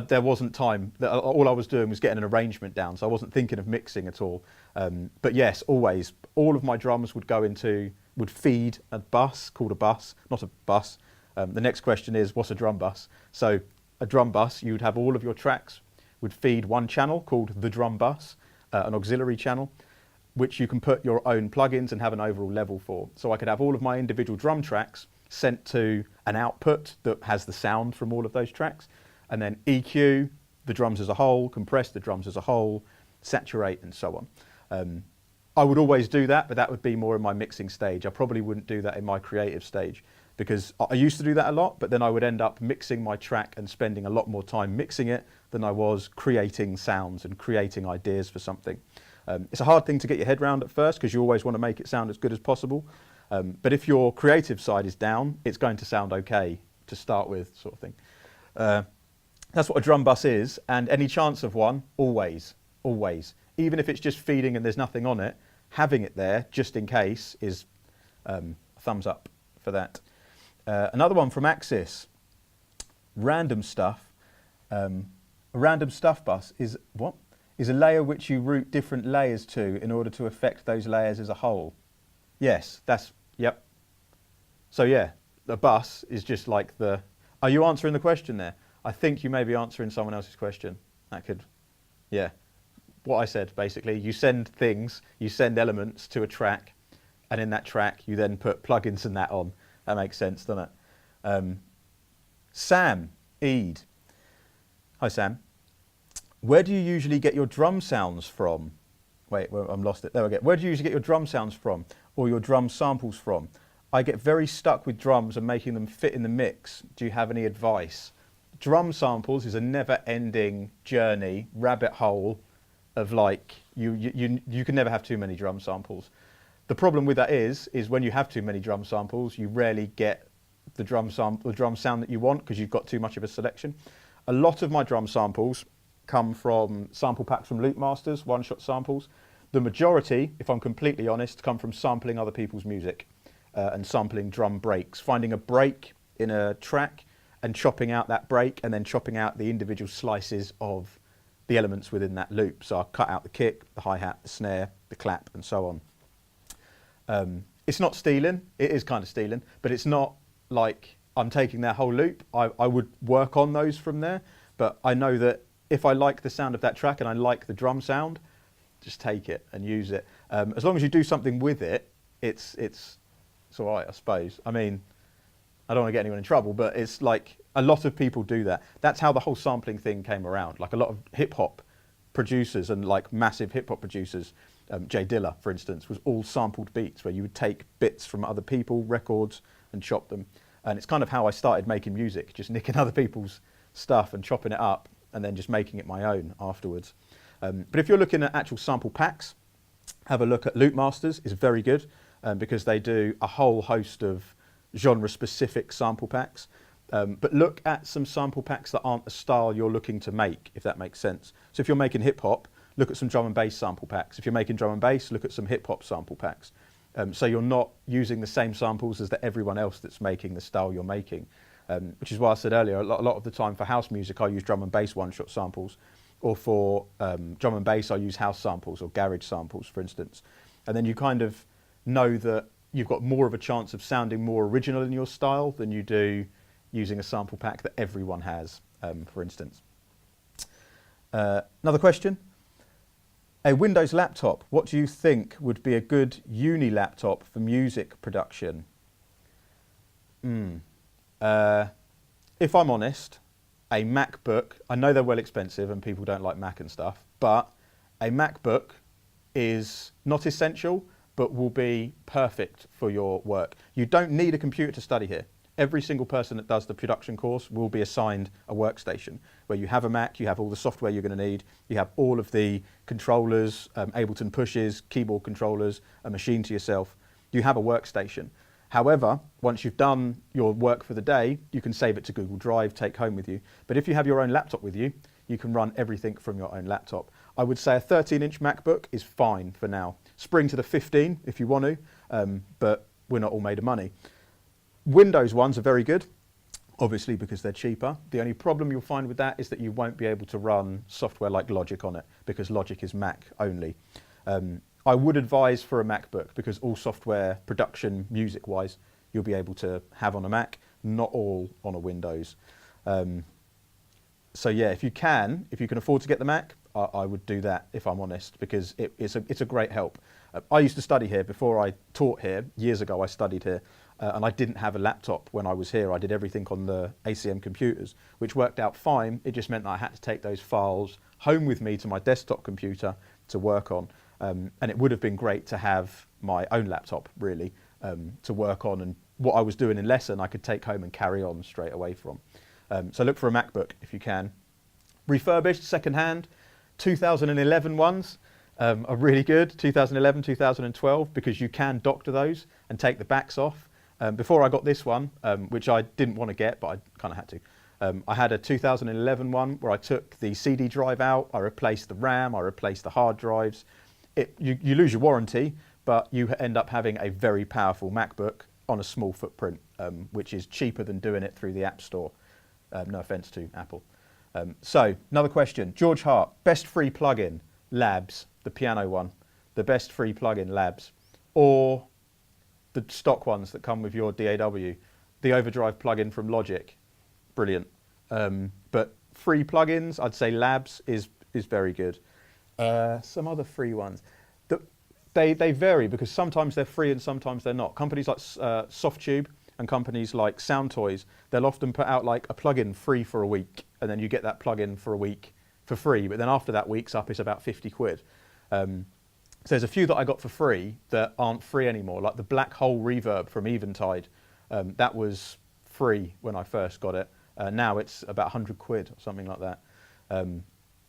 there wasn't time. All I was doing was getting an arrangement down, so I wasn't thinking of mixing at all. But yes, always, all of my drums would feed a bus, called a bus, not a bus. The next question is, what's a drum bus? So a drum bus, you would have all of your tracks, would feed one channel called the drum bus, an auxiliary channel, which you can put your own plugins and have an overall level for. So I could have all of my individual drum tracks sent to an output that has the sound from all of those tracks, and then EQ the drums as a whole, compress the drums as a whole, saturate, and so on. I would always do that, but that would be more in my mixing stage. I probably wouldn't do that in my creative stage because I used to do that a lot, but then I would end up mixing my track and spending a lot more time mixing it than I was creating sounds and creating ideas for something. It's a hard thing to get your head around at first because you always want to make it sound as good as possible. But if your creative side is down, it's going to sound okay to start with, sort of thing. That's what a drum bus is, and any chance of one, always, always. Even if it's just feeding and there's nothing on it, having it there just in case is a thumbs up for that. Another one from Axis, random stuff. A random stuff bus is what? Is a layer which you route different layers to in order to affect those layers as a whole. Yes, yep. So yeah, the bus is just like the, are you answering the question there? I think you may be answering someone else's question. That could, yeah. What I said, basically, you send things, you send elements to a track, and in that track, you then put plugins and that on. That makes sense, doesn't it? Sam, Eid. Hi, Sam. Where do you usually get your drum sounds from? Wait, well, I'm lost it. There we go. Where do you usually get your drum sounds from, or your drum samples from? I get very stuck with drums and making them fit in the mix. Do you have any advice? Drum samples is a never-ending journey, rabbit hole of you can never have too many drum samples. The problem with that is when you have too many drum samples, you rarely get the drum sound that you want because you've got too much of a selection. A lot of my drum samples come from sample packs from Loop Masters, one-shot samples. The majority, if I'm completely honest, come from sampling other people's music and sampling drum breaks, finding a break in a track and chopping out that break and then chopping out the individual slices of the elements within that loop. So I'll cut out the kick, the hi-hat, the snare, the clap, and so on. It's not stealing. It is kind of stealing, but it's not like I'm taking their whole loop. I would work on those from there, but I know that if I like the sound of that track and I like the drum sound, just take it and use it. As long as you do something with it, it's all right, I suppose. I mean, I don't want to get anyone in trouble, but it's like a lot of people do that. That's how the whole sampling thing came around. Like a lot of hip hop producers and like massive hip hop producers, Jay Dilla, for instance, was all sampled beats where you would take bits from other people, records, and chop them. And it's kind of how I started making music, just nicking other people's stuff and chopping it up and then just making it my own afterwards. But if you're looking at actual sample packs, have a look at Loop Masters. It's very good because they do a whole host of genre-specific sample packs. But look at some sample packs that aren't the style you're looking to make, if that makes sense. So if you're making hip-hop, look at some drum and bass sample packs. If you're making drum and bass, look at some hip-hop sample packs. So you're not using the same samples as everyone else that's making the style you're making. Which is why I said earlier, a lot of the time for house music, I use drum and bass one-shot samples. Or for drum and bass, I use house samples or garage samples, for instance. And then you kind of know that you've got more of a chance of sounding more original in your style than you do using a sample pack that everyone has, for instance. Another question. A Windows laptop, what do you think would be a good uni laptop for music production? If I'm honest, a MacBook, I know they're well expensive and people don't like Mac and stuff, but a MacBook is not essential, but will be perfect for your work. You don't need a computer to study here. Every single person that does the production course will be assigned a workstation where you have a Mac, you have all the software you're going to need, you have all of the controllers, Ableton pushes, keyboard controllers, a machine to yourself. You have a workstation. However, once you've done your work for the day, you can save it to Google Drive, take home with you. But if you have your own laptop with you, you can run everything from your own laptop. I would say a 13-inch MacBook is fine for now. Spring to the 15 if you want to, but we're not all made of money. Windows ones are very good, obviously because they're cheaper. The only problem you'll find with that is that you won't be able to run software like Logic on it because Logic is Mac only. I would advise for a MacBook because all software production music-wise you'll be able to have on a Mac, not all on a Windows. So yeah, if you can afford to get the Mac, I would do that if I'm honest, because it's a great help. I used to study here before I taught here. Years ago I studied here and I didn't have a laptop when I was here. I did everything on the ACM computers, which worked out fine. It just meant that I had to take those files home with me to my desktop computer to work on. And it would have been great to have my own laptop, really, to work on. And what I was doing in lesson, I could take home and carry on straight away from. So look for a MacBook if you can. Refurbished, second-hand, 2011 ones are really good, 2011, 2012, because you can doctor those and take the backs off. Before I got this one, which I didn't want to get, but I kind of had to, I had a 2011 one where I took the CD drive out, I replaced the RAM, I replaced the hard drives. You lose your warranty, but you end up having a very powerful MacBook on a small footprint, which is cheaper than doing it through the App Store. No offense to Apple. So, another question. George Hart, best free plugin, Labs, the piano one. The best free plugin, Labs. Or the stock ones that come with your DAW. The Overdrive plugin from Logic, brilliant. But free plugins, I'd say Labs is very good. Some other free ones. They vary because sometimes they're free and sometimes they're not. Companies like Softube and companies like Soundtoys, they'll often put out like a plugin free for a week, and then you get that plugin for a week for free. But then after that week's up, it's about 50 quid. So there's a few that I got for free that aren't free anymore, like the Black Hole Reverb from Eventide. That was free when I first got it. Now it's about 100 quid or something like that.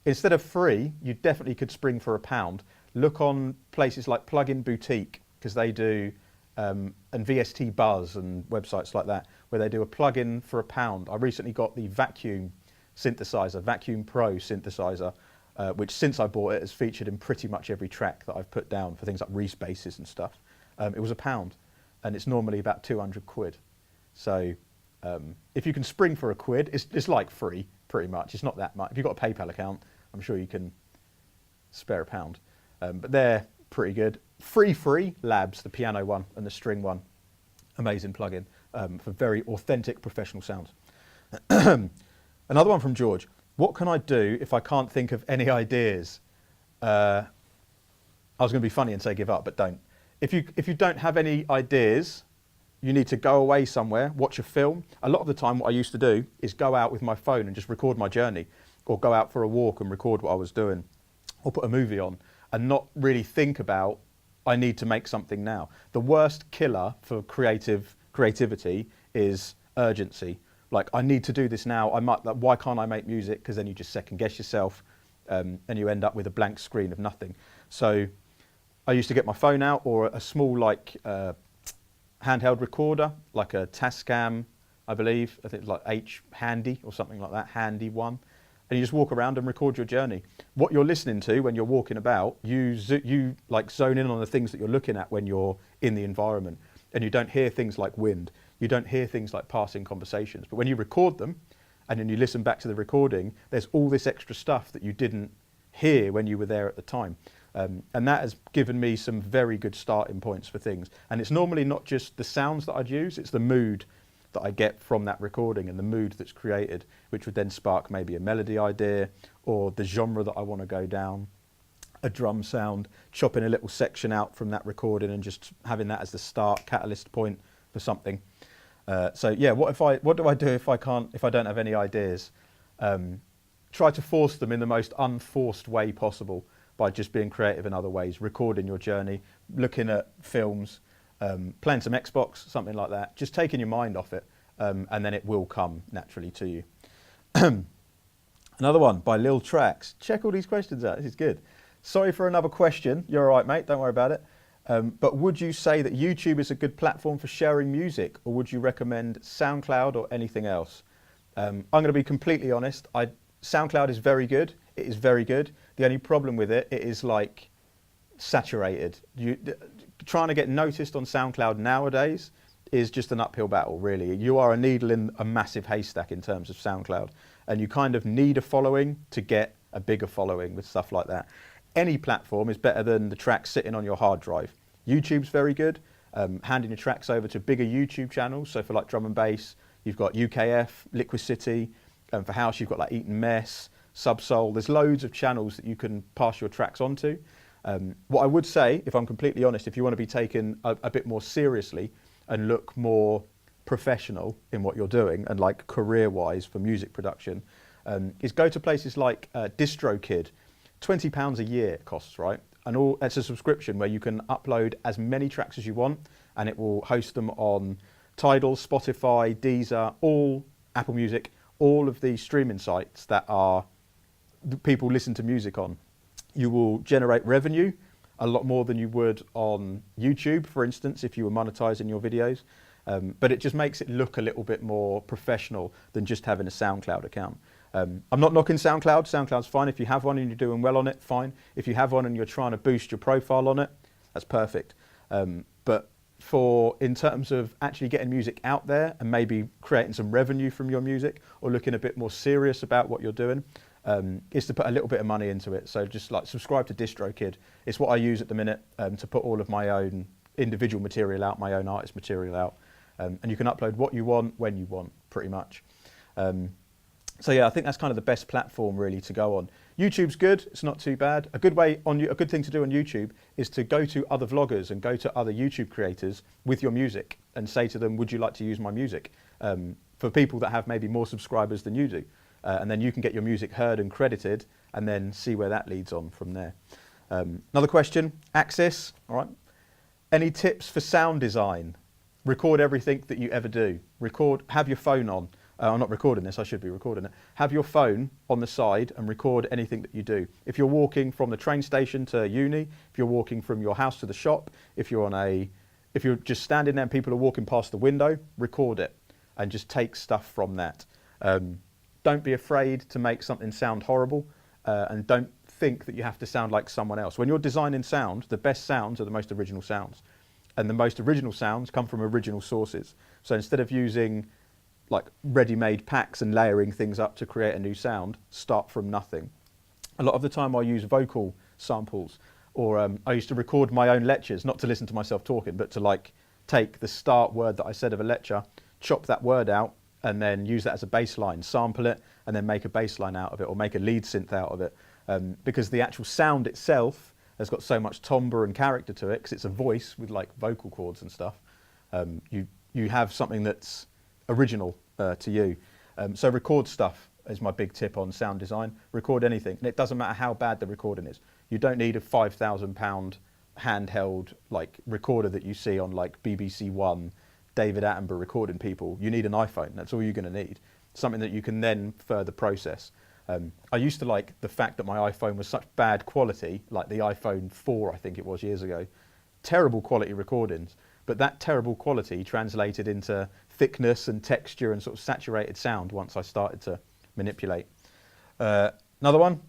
Instead of free, you definitely could spring for £1. Look on places like Plugin Boutique, because they do, and VST Buzz and websites like that, where they do a plugin for £1. I recently got the Vacuum synthesizer, Vacuum Pro synthesizer, which since I bought it has featured in pretty much every track that I've put down for things like Reese basses and stuff. It was £1, and it's normally about 200 quid. So if you can spring for £1, it's like free, pretty much. It's not that much. If you've got a PayPal account, I'm sure you can spare £1. But they're pretty good. Free Labs, the piano one and the string one. Amazing plugin for very authentic professional sounds. Another one from George. What can I do if I can't think of any ideas? I was going to be funny and say give up, but don't. If you don't have any ideas, you need to go away somewhere, watch a film. A lot of the time what I used to do is go out with my phone and just record my journey, or go out for a walk and record what I was doing, or put a movie on and not really think about, I need to make something now. The worst killer for creativity is urgency. Like, I need to do this now. Why can't I make music? Because then you just second guess yourself, and you end up with a blank screen of nothing. So I used to get my phone out, or a small handheld recorder, like a Tascam, I believe. I think it's like H Handy or something like that, Handy One. And you just walk around and record your journey. What you're listening to when you're walking about, you like zone in on the things that you're looking at when you're in the environment. And you don't hear things like wind. You don't hear things like passing conversations. But when you record them and then you listen back to the recording, there's all this extra stuff that you didn't hear when you were there at the time. And that has given me some very good starting points for things. And it's normally not just the sounds that I'd use, it's the mood that I get from that recording and the mood that's created, which would then spark maybe a melody idea or the genre that I want to go down, a drum sound, chopping a little section out from that recording and just having that as the start catalyst point for something. So yeah, what do I do if I don't have any ideas? Try to force them in the most unforced way possible by just being creative in other ways, recording your journey, looking at films, playing some Xbox, something like that, just taking your mind off it, and then it will come naturally to you. Another one by Lil Trax. Check all these questions out, this is good. Sorry for another question, you're all right, mate, don't worry about it. But would you say that YouTube is a good platform for sharing music, or would you recommend SoundCloud or anything else? I'm going to be completely honest, SoundCloud is very good, it is very good. The only problem with it is like saturated. Trying to get noticed on SoundCloud nowadays is just an uphill battle, really. You are a needle in a massive haystack in terms of SoundCloud, and you kind of need a following to get a bigger following with stuff like that. Any platform is better than the tracks sitting on your hard drive. YouTube's very good, handing your tracks over to bigger YouTube channels. So for like drum and bass, you've got UKF, Liquid City, and for house, you've got like Eaton Mess, Subsoul. There's loads of channels that you can pass your tracks onto. What I would say, if I'm completely honest, if you want to be taken a bit more seriously and look more professional in what you're doing and like career-wise for music production, is go to places like DistroKid. £20 a year it costs, right? And it's a subscription where you can upload as many tracks as you want, and it will host them on Tidal, Spotify, Deezer, all Apple Music, all of the streaming sites that people listen to music on. You will generate revenue a lot more than you would on YouTube, for instance, if you were monetizing your videos. But it just makes it look a little bit more professional than just having a SoundCloud account. I'm not knocking SoundCloud. SoundCloud's fine. If you have one and you're doing well on it, fine. If you have one and you're trying to boost your profile on it, that's perfect. But in terms of actually getting music out there and maybe creating some revenue from your music, or looking a bit more serious about what you're doing, is to put a little bit of money into it. So just like subscribe to DistroKid. It's what I use at the minute to put all of my own individual material out, my own artist material out. And you can upload what you want, when you want, pretty much. So yeah, I think that's kind of the best platform really to go on. YouTube's good, it's not too bad. A good thing to do on YouTube is to go to other vloggers and go to other YouTube creators with your music and say to them, would you like to use my music? For people that have maybe more subscribers than you do. And then you can get your music heard and credited and then see where that leads on from there. Another question, Axis, all right. Any tips for sound design? Record everything that you ever do. Have your phone on. I'm not recording this, I should be recording it. Have your phone on the side and record anything that you do. If you're walking from the train station to uni, if you're walking from your house to the shop, if you're just standing there and people are walking past the window, record it and just take stuff from that. Don't be afraid to make something sound horrible, and don't think that you have to sound like someone else. When you're designing sound, the best sounds are the most original sounds. And the most original sounds come from original sources. So instead of using like ready-made packs and layering things up to create a new sound, start from nothing. A lot of the time I use vocal samples, or I used to record my own lectures, not to listen to myself talking, but to like take the start word that I said of a lecture, chop that word out, and then use that as a bass line, sample it, and then make a bass line out of it, or make a lead synth out of it. Because the actual sound itself, has got so much timbre and character to it, because it's a voice with like vocal cords and stuff. You have something that's original to you. So record stuff is my big tip on sound design. Record anything, and it doesn't matter how bad the recording is. You don't need a £5,000 handheld like recorder that you see on like BBC One, David Attenborough recording people. You need an iPhone. That's all you're going to need. Something that you can then further process. I used to like the fact that my iPhone was such bad quality, like the iPhone 4, I think it was years ago. Terrible quality recordings, but that terrible quality translated into thickness and texture and sort of saturated sound once I started to manipulate. Another one,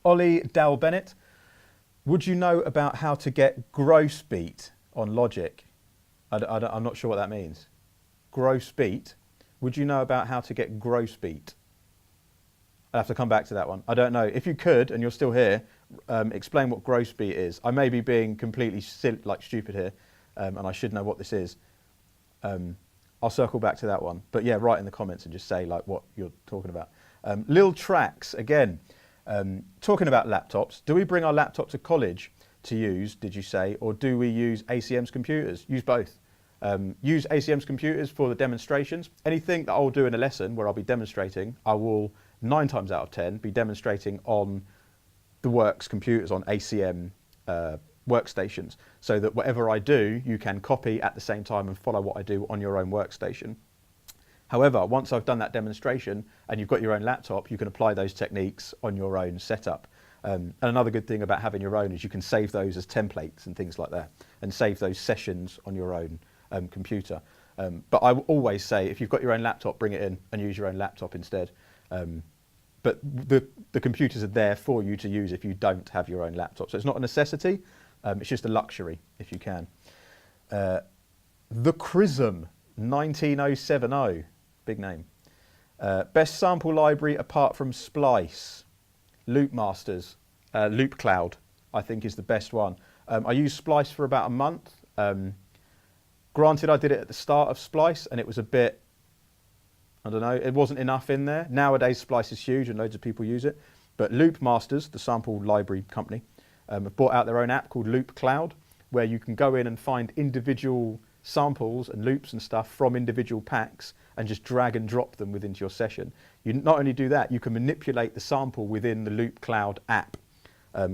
Ollie Dal Bennett. Would you know about how to get gross beat on Logic? I'm not sure what that means. Gross beat. Would you know about how to get gross beat? I'll have to come back to that one. I don't know. If you could, and you're still here, explain what gross beat is. I may be being completely stupid here, and I should know what this is. I'll circle back to that one. But yeah, write in the comments and just say like what you're talking about. Lil Tracks, again, talking about laptops. Do we bring our laptop to college to use, did you say, or do we use ACM's computers? Use both. Use ACM's computers for the demonstrations. Anything that I'll do in a lesson where I'll be demonstrating, I will 9 times out of 10 be demonstrating on the works computers, on ACM workstations, so that whatever I do, you can copy at the same time and follow what I do on your own workstation. However, once I've done that demonstration and you've got your own laptop, you can apply those techniques on your own setup. And another good thing about having your own is you can save those as templates and things like that, and save those sessions on your own computer. But I will always say, if you've got your own laptop, bring it in and use your own laptop instead. But the computers are there for you to use if you don't have your own laptop. So it's not a necessity, it's just a luxury if you can. The Chrism 19070, big name. Best sample library apart from Splice. Loop Masters, Loop Cloud, I think is the best one. I used Splice for about a month. Granted, I did it at the start of Splice and it was a bit, I don't know, it wasn't enough in there. Nowadays, Splice is huge and loads of people use it. But Loop Masters, the sample library company, have brought out their own app called Loop Cloud, where you can go in and find individual samples and loops and stuff from individual packs and just drag and drop them within your session. You not only do that, you can manipulate the sample within the Loop Cloud app.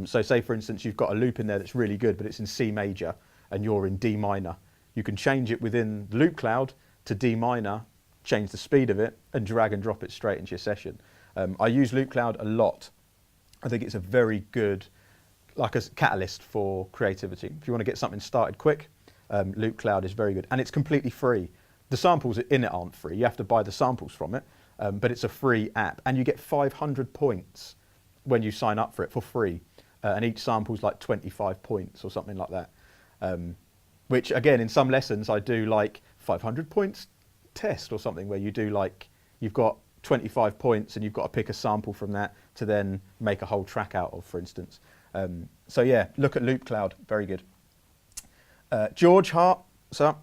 So say, for instance, you've got a loop in there that's really good, but it's in C major and you're in D minor. You can change it within the Loop Cloud to D minor, change the speed of it, and drag and drop it straight into your session. I use Loop Cloud a lot. I think it's a very good, like a catalyst for creativity. If you want to get something started quick, Loop Cloud is very good. And it's completely free. The samples in it aren't free. You have to buy the samples from it, but it's a free app. And you get 500 points when you sign up for it for free. And each sample's like 25 points or something like that. Which, again, in some lessons, I do like 500 points test or something where you do like, you've got 25 points and you've got to pick a sample from that to then make a whole track out of, for instance. So yeah, look at Loop Cloud, very good. George Hart, so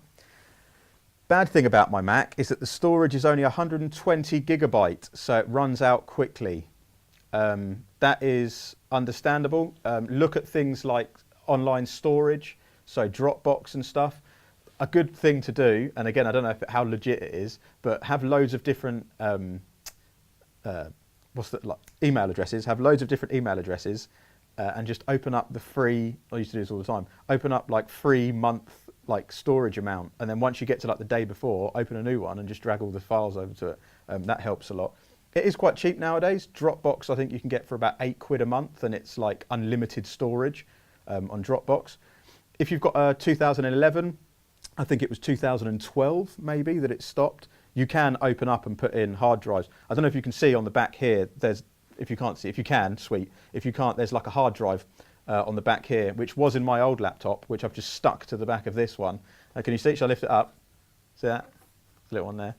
bad thing about my Mac is that the storage is only 120 gigabyte, so it runs out quickly. That is understandable. Look at things like online storage, so Dropbox and stuff. A good thing to do, and again, I don't know how legit it is, but have loads of different email addresses. Have loads of different email addresses, and just open up the free. I used to do this all the time. Open up like free month like storage amount, and then once you get to like the day before, open a new one and just drag all the files over to it. That helps a lot. It is quite cheap nowadays. Dropbox, I think you can get for about £8 a month, and it's like unlimited storage on Dropbox. If you've got a 2011, I think it was 2012 maybe that it stopped, you can open up and put in hard drives. I don't know if you can see on the back here, there's, if you can't see, if you can, sweet. If you can't, there's like a hard drive on the back here, which was in my old laptop, which I've just stuck to the back of this one. Can you see? Shall I lift it up? See that? Little one there.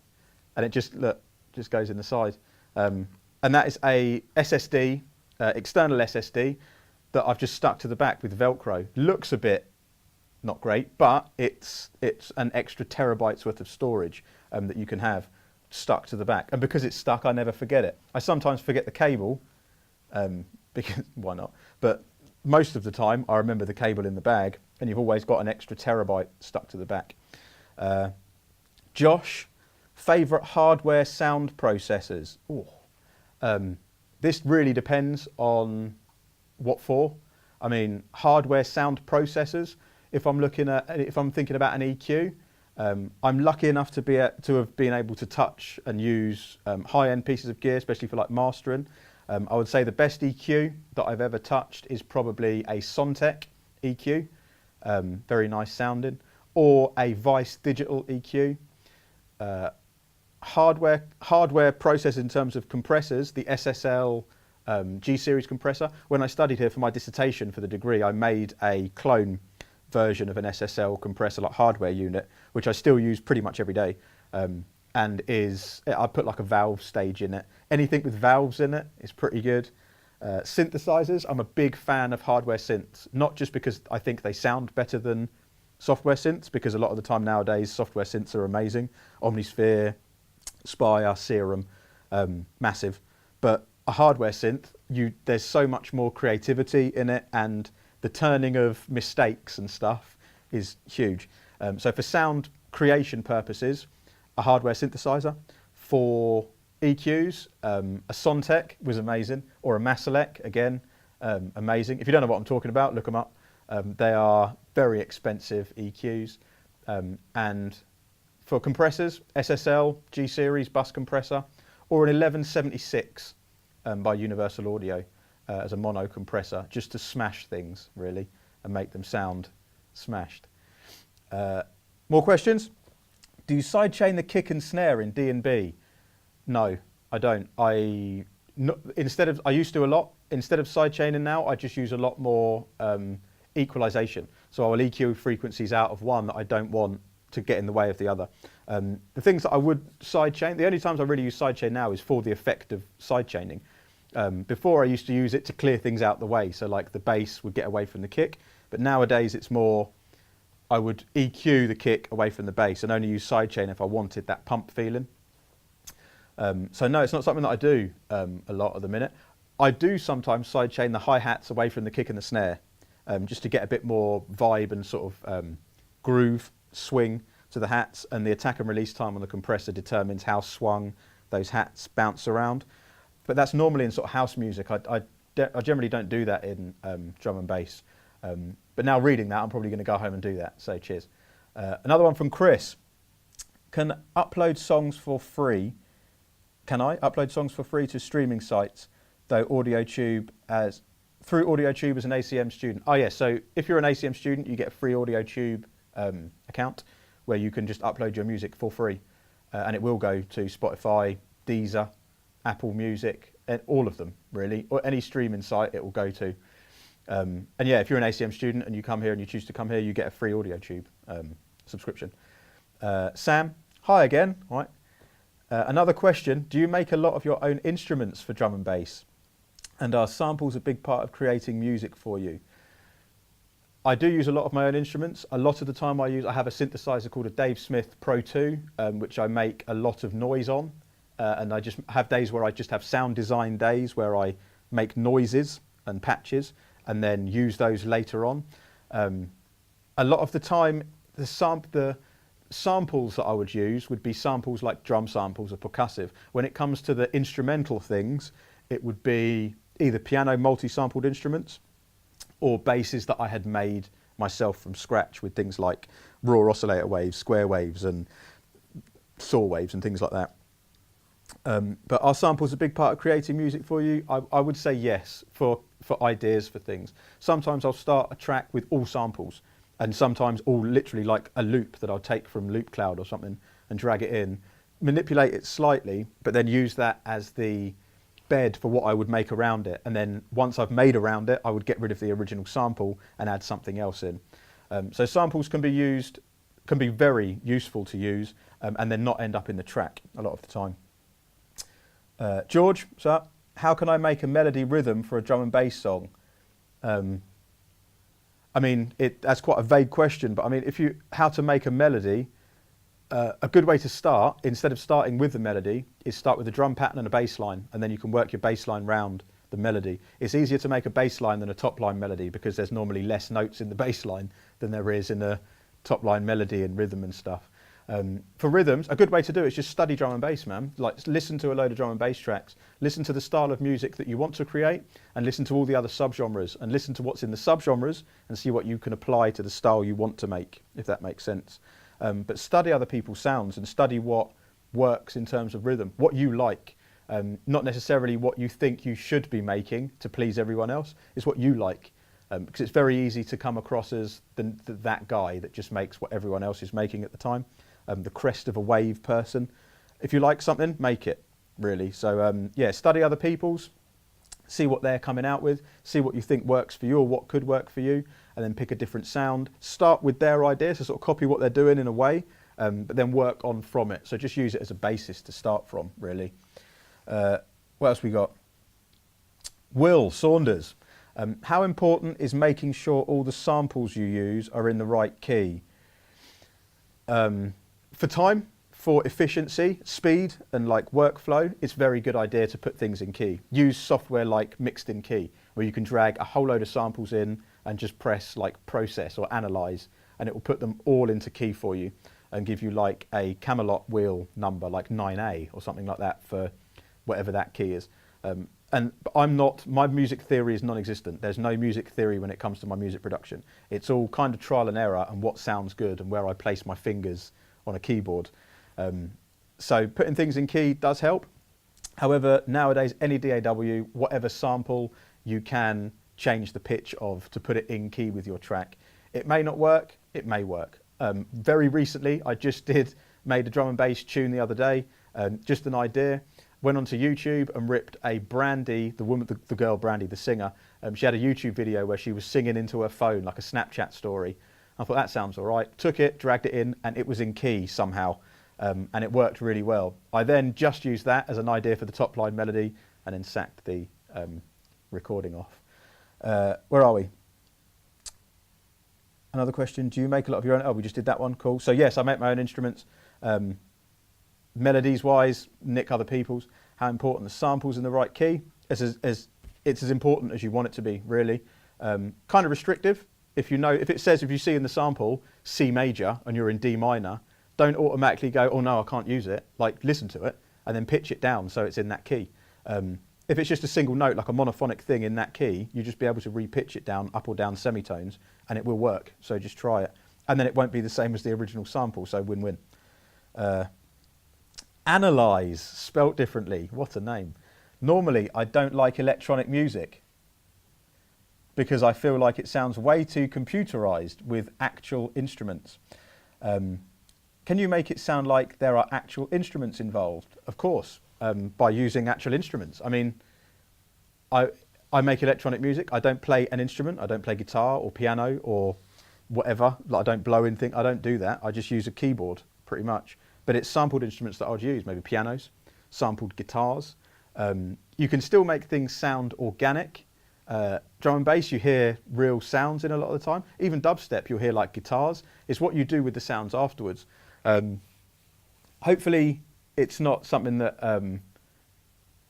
And it just, look, just goes in the side. And that is a SSD, external SSD, that I've just stuck to the back with Velcro. Looks a bit not great, but it's an extra terabytes worth of storage that you can have stuck to the back. And because it's stuck, I never forget it. I sometimes forget the cable, because why not? But most of the time I remember the cable in the bag, and you've always got an extra terabyte stuck to the back. Josh, favourite hardware sound processors? This really depends on what for. I mean, hardware sound processors, if I'm thinking about an EQ, I'm lucky enough to have been able to touch and use high-end pieces of gear, especially for like mastering. I would say the best EQ that I've ever touched is probably a Sontec EQ, very nice sounding, or a Vice Digital EQ. Hardware processors in terms of compressors, the SSL G-series compressor. When I studied here for my dissertation for the degree, I made a clone version of an SSL compressor, like hardware unit, which I still use pretty much every day. And I put like a valve stage in it. Anything with valves in it is pretty good. Synthesizers, I'm a big fan of hardware synths, not just because I think they sound better than software synths, because a lot of the time nowadays software synths are amazing. Omnisphere, Spire, Serum, massive. But a hardware synth, there's so much more creativity in it, and the turning of mistakes and stuff is huge. So for sound creation purposes, a hardware synthesizer. For EQs, a Sontec was amazing, or a Maschine, again, amazing. If you don't know what I'm talking about, look them up. They are very expensive EQs. And for compressors, SSL, G-series bus compressor, or an 1176 by Universal Audio as a mono compressor, just to smash things, really, and make them sound smashed. More questions? Do you sidechain the kick and snare in D&B? No, I don't. I used to a lot. Instead of sidechaining now, I just use a lot more equalization. So I will EQ frequencies out of one that I don't want to get in the way of the other. The things that I would sidechain, the only times I really use sidechain now is for the effect of sidechaining. Before I used to use it to clear things out the way, so like the bass would get away from the kick, but nowadays it's more, I would EQ the kick away from the bass and only use sidechain if I wanted that pump feeling. So no, it's not something that I do a lot at the minute. I do sometimes sidechain the hi-hats away from the kick and the snare, just to get a bit more vibe and sort of groove, swing to the hats, and the attack and release time on the compressor determines how swung those hats bounce around. But that's normally in sort of house music. I generally don't do that in drum and bass. But now reading that, I'm probably going to go home and do that. So cheers. Another one from Chris. Can I upload songs for free to streaming sites, though through AudioTube as an ACM student? Oh yes, so if you're an ACM student, you get a free AudioTube account where you can just upload your music for free. And it will go to Spotify, Deezer, Apple Music, and all of them really, or any streaming site it will go to. And yeah, if you're an ACM student and you come here and you choose to come here, you get a free AudioTube subscription. Sam, hi again. All right. Another question, do you make a lot of your own instruments for drum and bass? And are samples a big part of creating music for you? I do use a lot of my own instruments. A lot of the time I have a synthesizer called a Dave Smith Pro 2, which I make a lot of noise on. And I just have days where I just have sound design days where I make noises and patches and then use those later on. A lot of the time, the samples that I would use would be samples like drum samples or percussive. When it comes to the instrumental things, it would be either piano multi-sampled instruments or basses that I had made myself from scratch with things like raw oscillator waves, square waves and saw waves and things like that. But are samples a big part of creating music for you? I would say yes, for ideas for things. Sometimes I'll start a track with all samples, and sometimes all literally like a loop that I'll take from Loop Cloud or something and drag it in, manipulate it slightly, but then use that as the bed for what I would make around it. And then once I've made around it, I would get rid of the original sample and add something else in. So samples can be very useful to use, and then not end up in the track a lot of the time. George, so how can I make a melody rhythm for a drum and bass song? I mean, that's quite a vague question, but I mean, how to make a melody, a good way to start, instead of starting with the melody, is start with a drum pattern and a bass line, and then you can work your bass line round the melody. It's easier to make a bass line than a top line melody because there's normally less notes in the bass line than there is in a top line melody and rhythm and stuff. For rhythms, a good way to do it is just study drum and bass, man. Like, listen to a load of drum and bass tracks, listen to the style of music that you want to create, and listen to all the other subgenres, and listen to what's in the subgenres and see what you can apply to the style you want to make, if that makes sense. But study other people's sounds and study what works in terms of rhythm, what you like. Not necessarily what you think you should be making to please everyone else. It's what you like, because it's very easy to come across as that guy that just makes what everyone else is making at the time, the crest of a wave person. If you like something, make it, really. So yeah, study other people's, see what they're coming out with, see what you think works for you or what could work for you, and then pick a different sound. Start with their idea, so sort of copy what they're doing in a way, but then work on from it. So just use it as a basis to start from, really. What else we got? Will Saunders. How important is making sure all the samples you use are in the right key? For time, for efficiency, speed, and like workflow, it's a very good idea to put things in key. Use software like Mixed in Key, where you can drag a whole load of samples in and just press like process or analyze, and it will put them all into key for you and give you like a Camelot wheel number, like 9A or something like that for whatever that key is. And my music theory is non-existent. There's no music theory when it comes to my music production. It's all kind of trial and error and what sounds good and where I place my fingers on a keyboard. So putting things in key does help. However, nowadays, any DAW, whatever sample, you can change the pitch of to put it in key with your track. It may not work, it may work. Very recently, I just made a drum and bass tune the other day, just an idea. Went onto YouTube and ripped a Brandy, the girl Brandy, the singer. She had a YouTube video where she was singing into her phone like a Snapchat story. I thought that sounds all right. Took it, dragged it in, and it was in key somehow, and it worked really well. I then just used that as an idea for the top line melody, and then sacked the recording off. Where are we? Another question: do you make a lot of your own? Oh, we just did that one. Cool. So yes, I make my own instruments. Melodies wise, nick other people's. How important the samples in the right key? It's as important as you want it to be, really. Kind of restrictive. If you see in the sample C major and you're in D minor, don't automatically go, oh no, I can't use it. Like, listen to it and then pitch it down so it's in that key. If it's just a single note, like a monophonic thing in that key, you just be able to re-pitch it down, up or down semitones, and it will work. So just try it. And then it won't be the same as the original sample, so win-win. Analyze, spelt differently. What a name. Normally, I don't like electronic music because I feel like it sounds way too computerized with actual instruments. Can you make it sound like there are actual instruments involved? Of course, by using actual instruments. I mean, I make electronic music. I don't play an instrument. I don't play guitar or piano or whatever. Like, I don't blow in things. I don't do that. I just use a keyboard pretty much. But it's sampled instruments that I would use, maybe pianos, sampled guitars. You can still make things sound organic. Drum and bass, you hear real sounds in a lot of the time. Even dubstep, you'll hear like guitars. It's what you do with the sounds afterwards. Hopefully, it's not something that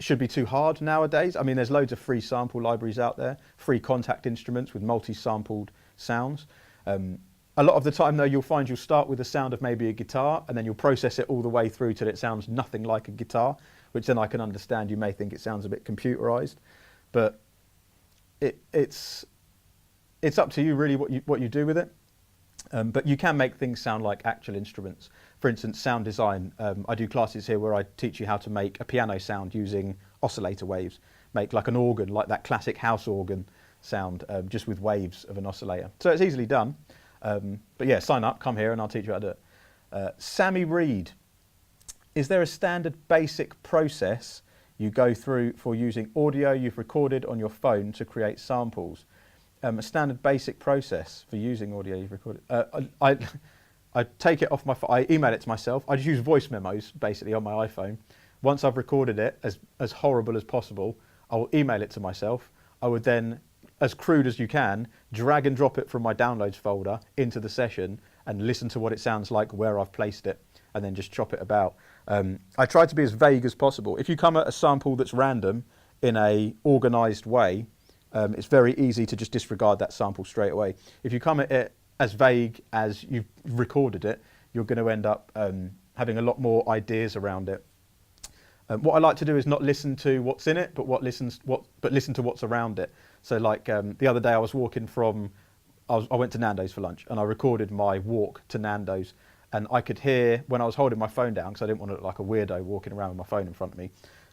should be too hard nowadays. I mean, there's loads of free sample libraries out there, free contact instruments with multi-sampled sounds. A lot of the time, though, you'll start with the sound of maybe a guitar, and then you'll process it all the way through till it sounds nothing like a guitar, which then I can understand you may think it sounds a bit computerized. But it's up to you, really, what you do with it. But you can make things sound like actual instruments. For instance, sound design. I do classes here where I teach you how to make a piano sound using oscillator waves. Make like an organ, like that classic house organ sound, just with waves of an oscillator. So it's easily done. But yeah, sign up, come here, and I'll teach you how to do it. Sammy Reed. Is there a standard basic process you go through for using audio you've recorded on your phone to create samples? A standard basic process for using audio you've recorded. I take it off my phone, I email it to myself. I just use voice memos basically on my iPhone. Once I've recorded it as horrible as possible, I will email it to myself. I would then, as crude as you can, drag and drop it from my downloads folder into the session and listen to what it sounds like where I've placed it, and then just chop it about. I try to be as vague as possible. If you come at a sample that's random, in a organised way, it's very easy to just disregard that sample straight away. If you come at it as vague as you've recorded it, you're going to end up having a lot more ideas around it. What I like to do is not listen to what's in it, but listen to what's around it. So like the other day I was walking I went to Nando's for lunch and I recorded my walk to Nando's, and I could hear when I was holding my phone down, because I didn't want to look like a weirdo walking around with my phone in front of me,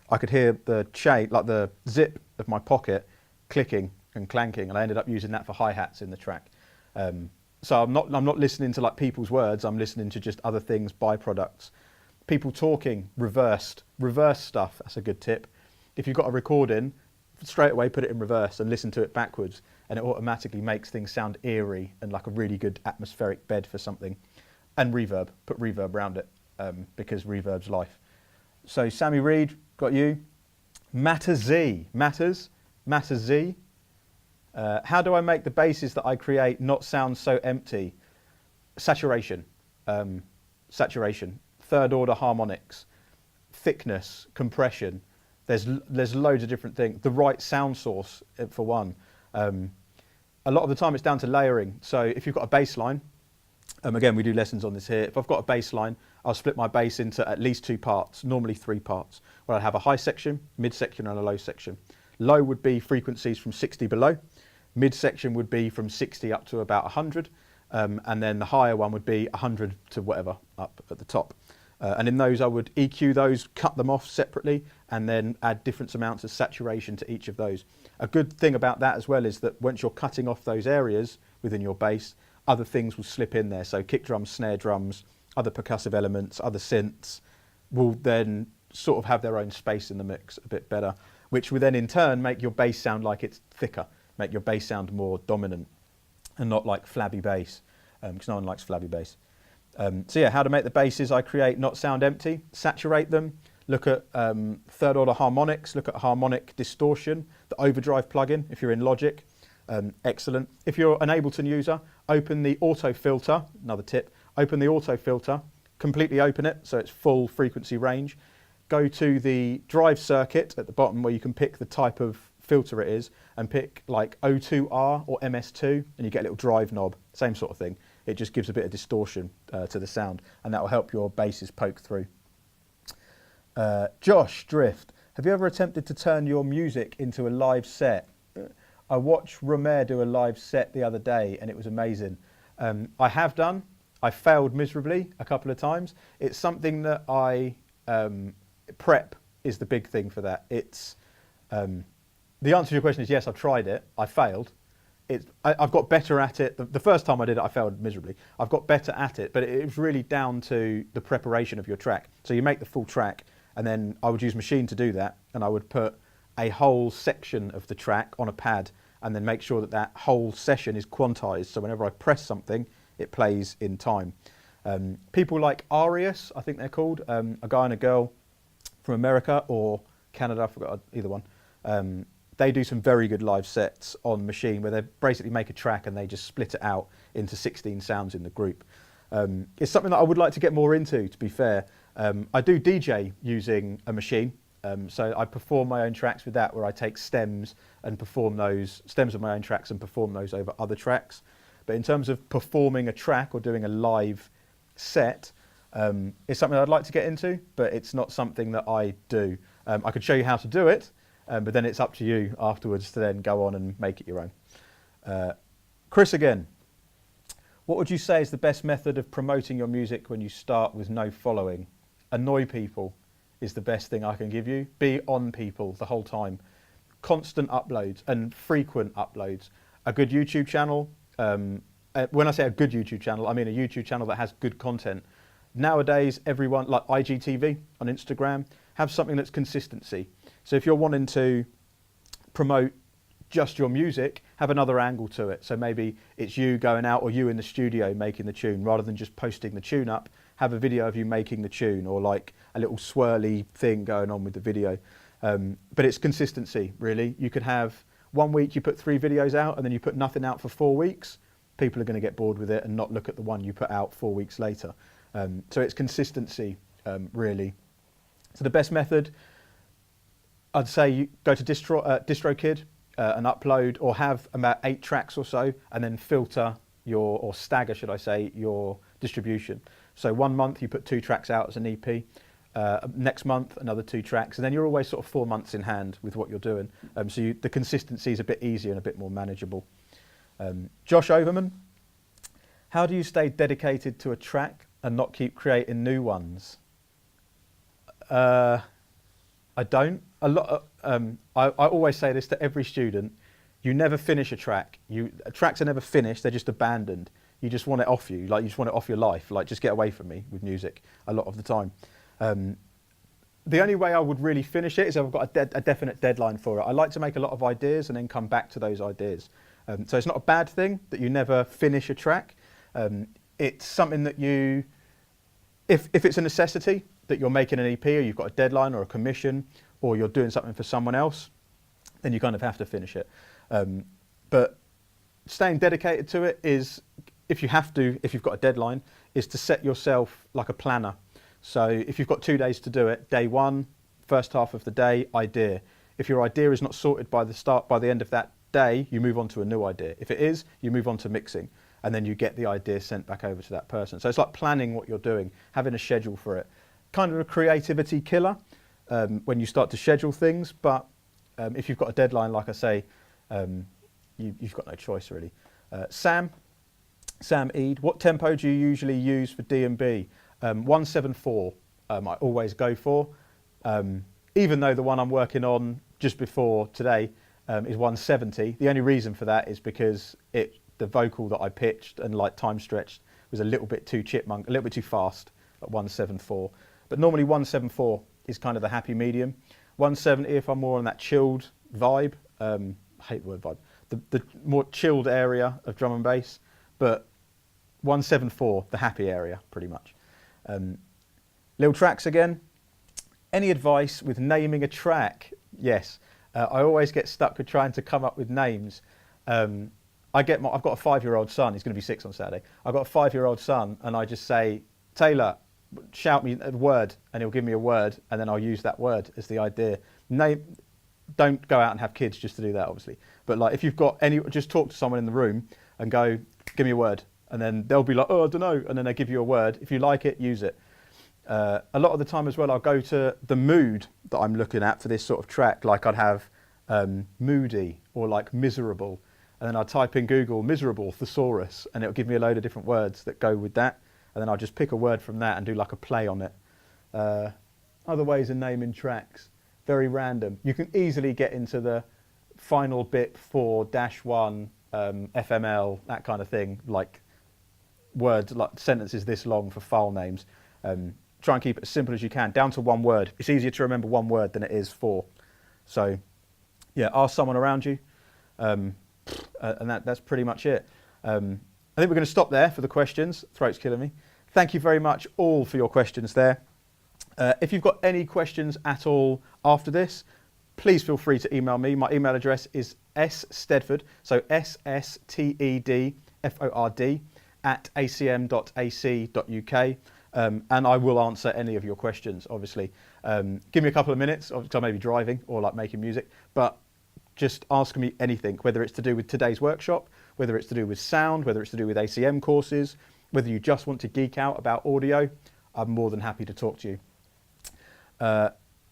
I could hear the chain, like the zip of my pocket clicking and clanking, and I ended up using that for hi-hats in the track. So I'm not listening to like people's words, I'm listening to just other things, byproducts. People talking, reverse stuff, that's a good tip. If you've got a recording, straight away put it in reverse and listen to it backwards, and it automatically makes things sound eerie and like a really good atmospheric bed for something. And reverb, put reverb around it, because reverb's life. So Sammy Reed, got you. Matter Z. How do I make the basses that I create not sound so empty? Saturation. Third order harmonics. Thickness, compression. There's loads of different things. The right sound source, for one. A lot of the time it's down to layering. So if you've got a bass line, again, we do lessons on this here. If I've got a bass line, I'll split my bass into at least 2 parts, normally 3 parts, where I have a high section, mid section and a low section. Low would be frequencies from 60 below. Mid section would be from 60 up to about 100. And then the higher one would be 100 to whatever up at the top. And in those I would EQ those, cut them off separately, and then add different amounts of saturation to each of those. A good thing about that as well is that once you're cutting off those areas within your bass, other things will slip in there. So kick drums, snare drums, other percussive elements, other synths will then sort of have their own space in the mix a bit better, which will then in turn make your bass sound like it's thicker, make your bass sound more dominant and not like flabby bass, because no one likes flabby bass. So yeah, how to make the basses I create not sound empty, saturate them, look at third order harmonics, look at harmonic distortion, the overdrive plugin if you're in Logic. Excellent. If you're an Ableton user, open the auto filter, another tip, open the auto filter, completely open it so it's full frequency range. Go to the drive circuit at the bottom where you can pick the type of filter it is and pick like O2R or MS2 and you get a little drive knob, same sort of thing. It just gives a bit of distortion to the sound and that will help your basses poke through. Josh Drift, have you ever attempted to turn your music into a live set? I watched Romer do a live set the other day and it was amazing. I have done. I failed miserably a couple of times. It's something that I prep is the big thing for that. It's the answer to your question is yes, I've tried it. I failed. I've got better at it. The first time I did it, I failed miserably. I've got better at it, but it was really down to the preparation of your track. So you make the full track and then I would use Maschine to do that and I would put a whole section of the track on a pad and then make sure that that whole session is quantized. So whenever I press something, it plays in time. People like Arius, I think they're called, a guy and a girl from America or Canada, I forgot either one. They do some very good live sets on Maschine where they basically make a track and they just split it out into 16 sounds in the group. It's something that I would like to get more into, to be fair. I do DJ using a Maschine. So I perform my own tracks with that where I take stems and perform those stems of my own tracks and perform those over other tracks. But in terms of performing a track or doing a live set, it's something I'd like to get into, but it's not something that I do. I could show you how to do it, but then it's up to you afterwards to then go on and make it your own. Chris again, what would you say is the best method of promoting your music when you start with no following? Annoy people is the best thing I can give you. Be on people the whole time. Constant uploads and frequent uploads. A good YouTube channel, when I say a good YouTube channel, I mean a YouTube channel that has good content. Nowadays, everyone, like IGTV on Instagram, have something that's consistency. So if you're wanting to promote just your music, have another angle to it. So maybe it's you going out or you in the studio making the tune rather than just posting the tune up. Have a video of you making the tune or like a little swirly thing going on with the video. But it's consistency, really. You could have 1 week you put 3 videos out and then you put nothing out for 4 weeks. People are going to get bored with it and not look at the one you put out 4 weeks later. So it's consistency, really. So the best method, I'd say you go to DistroKid and upload, or have about 8 tracks or so, and then filter or stagger, should I say, your distribution. So 1 month you put 2 tracks out as an EP, next month another 2 tracks, and then you're always sort of 4 months in hand with what you're doing. So the consistency is a bit easier and a bit more manageable. Josh Overman, how do you stay dedicated to a track and not keep creating new ones? I don't. I always say this to every student: you never finish a track. Tracks are never finished; they're just abandoned. You just want it off you, like you just want it off your life. Like, just get away from me with music a lot of the time. The only way I would really finish it is if I've got a definite deadline for it. I like to make a lot of ideas and then come back to those ideas. So it's not a bad thing that you never finish a track. It's something that if it's a necessity that you're making an EP, or you've got a deadline or a commission, or you're doing something for someone else, then you kind of have to finish it. But staying dedicated to it is, if you've got a deadline, is to set yourself like a planner. So if you've got 2 days to do it, day 1, first half of the day, idea. If your idea is not sorted by the end of that day, you move on to a new idea. If it is, you move on to mixing, and then you get the idea sent back over to that person. So it's like planning what you're doing, having a schedule for it. Kind of a creativity killer when you start to schedule things, but if you've got a deadline, like I say, you've got no choice really. Sam Eade, what tempo do you usually use for D&B? 174 I always go for, even though the one I'm working on just before today is 170. The only reason for that is because the vocal that I pitched and like time stretched was a little bit too chipmunk, a little bit too fast at 174. But normally 174 is kind of the happy medium. 170 if I'm more on that chilled vibe. I hate the word vibe. The more chilled area of drum and bass, but 174, the happy area, pretty much. Little tracks again. Any advice with naming a track? Yes. I always get stuck with trying to come up with names. I've got a 5-year-old son. He's going to be 6 on Saturday. I've got a 5-year-old son, and I just say, Taylor, shout me a word, and he'll give me a word, and then I'll use that word as the idea. Don't go out and have kids just to do that, obviously. But like, if you've got just talk to someone in the room and go, give me a word, and then they'll be like, oh, I don't know, and then they give you a word. If you like it, use it. A lot of the time as well, I'll go to the mood that I'm looking at for this sort of track. Like, I'd have moody or like miserable, and then I'd type in Google miserable thesaurus, and it'll give me a load of different words that go with that, and then I'll just pick a word from that and do like a play on it. Other ways of naming tracks, very random. You can easily get into the final bit 4-1 FML, that kind of thing, like words, like sentences this long for file names. Try and keep it as simple as you can, down to 1 word. It's easier to remember 1 word than it is 4. So yeah, ask someone around you, and that's pretty much it. I think we're going to stop there for the questions. Throat's killing me. Thank you very much all for your questions there. If you've got any questions at all after this, please feel free to email me. My email address is sstedford, so sstedford @acm.ac.uk. And I will answer any of your questions, obviously. Give me a couple of minutes, because I may be driving or like making music, but just ask me anything, whether it's to do with today's workshop, whether it's to do with sound, whether it's to do with ACM courses, whether you just want to geek out about audio. I'm more than happy to talk to you.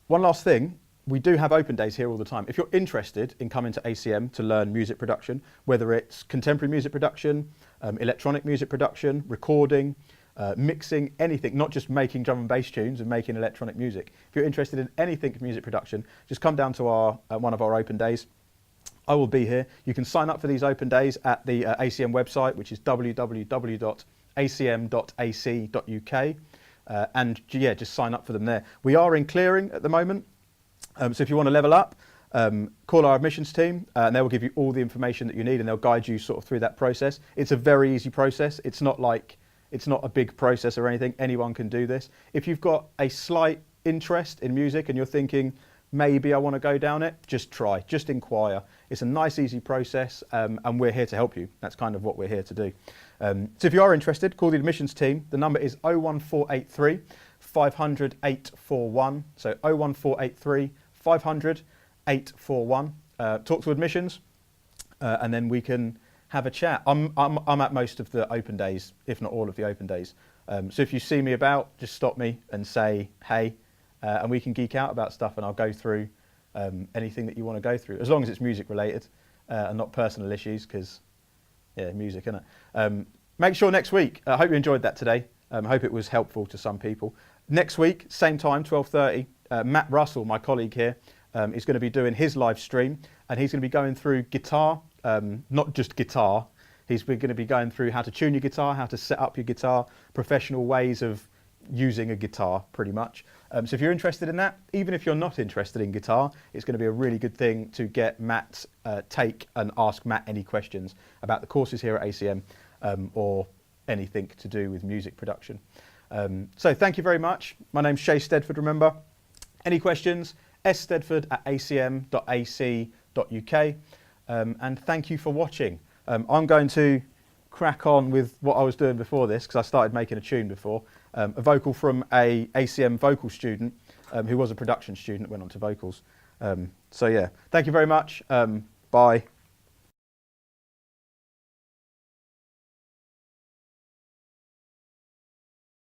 One last thing, we do have open days here all the time. If you're interested in coming to ACM to learn music production, whether it's contemporary music production, electronic music production, recording, mixing, anything, not just making drum and bass tunes and making electronic music. If you're interested in anything music production, just come down to one of our open days. I will be here. You can sign up for these open days at the ACM website, which is www.acm.ac.uk. And yeah, just sign up for them there. We are in clearing at the moment. So if you want to level up, call our admissions team, and they will give you all the information that you need, and they'll guide you sort of through that process. It's a very easy process. It's not a big process or anything. Anyone can do this. If you've got a slight interest in music and you're thinking, maybe I want to go down it, just try, just inquire. It's a nice, easy process, and we're here to help you. That's kind of what we're here to do. So if you are interested, call the admissions team. The number is 01483 500 841. So 01483 500 841. Talk to admissions, and then we can have a chat. I'm at most of the open days, if not all of the open days. So if you see me about, just stop me and say hey, and we can geek out about stuff, and I'll go through anything that you want to go through, as long as it's music related and not personal issues, because yeah, music, innit? Make sure next week, I hope you enjoyed that today. I hope it was helpful to some people. Next week, same time, 12:30, Matt Russell, my colleague here, is going to be doing his live stream, and he's going to be going through guitar, not just guitar. He's going to be going through how to tune your guitar, how to set up your guitar, professional ways of using a guitar, pretty much. So if you're interested in that, even if you're not interested in guitar, it's going to be a really good thing to get Matt's take and ask Matt any questions about the courses here at ACM, or anything to do with music production. So thank you very much. My name's Shea Stedford, remember. Any questions? sstedford@acm.ac.uk. And thank you for watching. I'm going to crack on with what I was doing before this, because I started making a tune before. A vocal from a ACM vocal student who was a production student, went on to vocals. So yeah, thank you very much. Bye.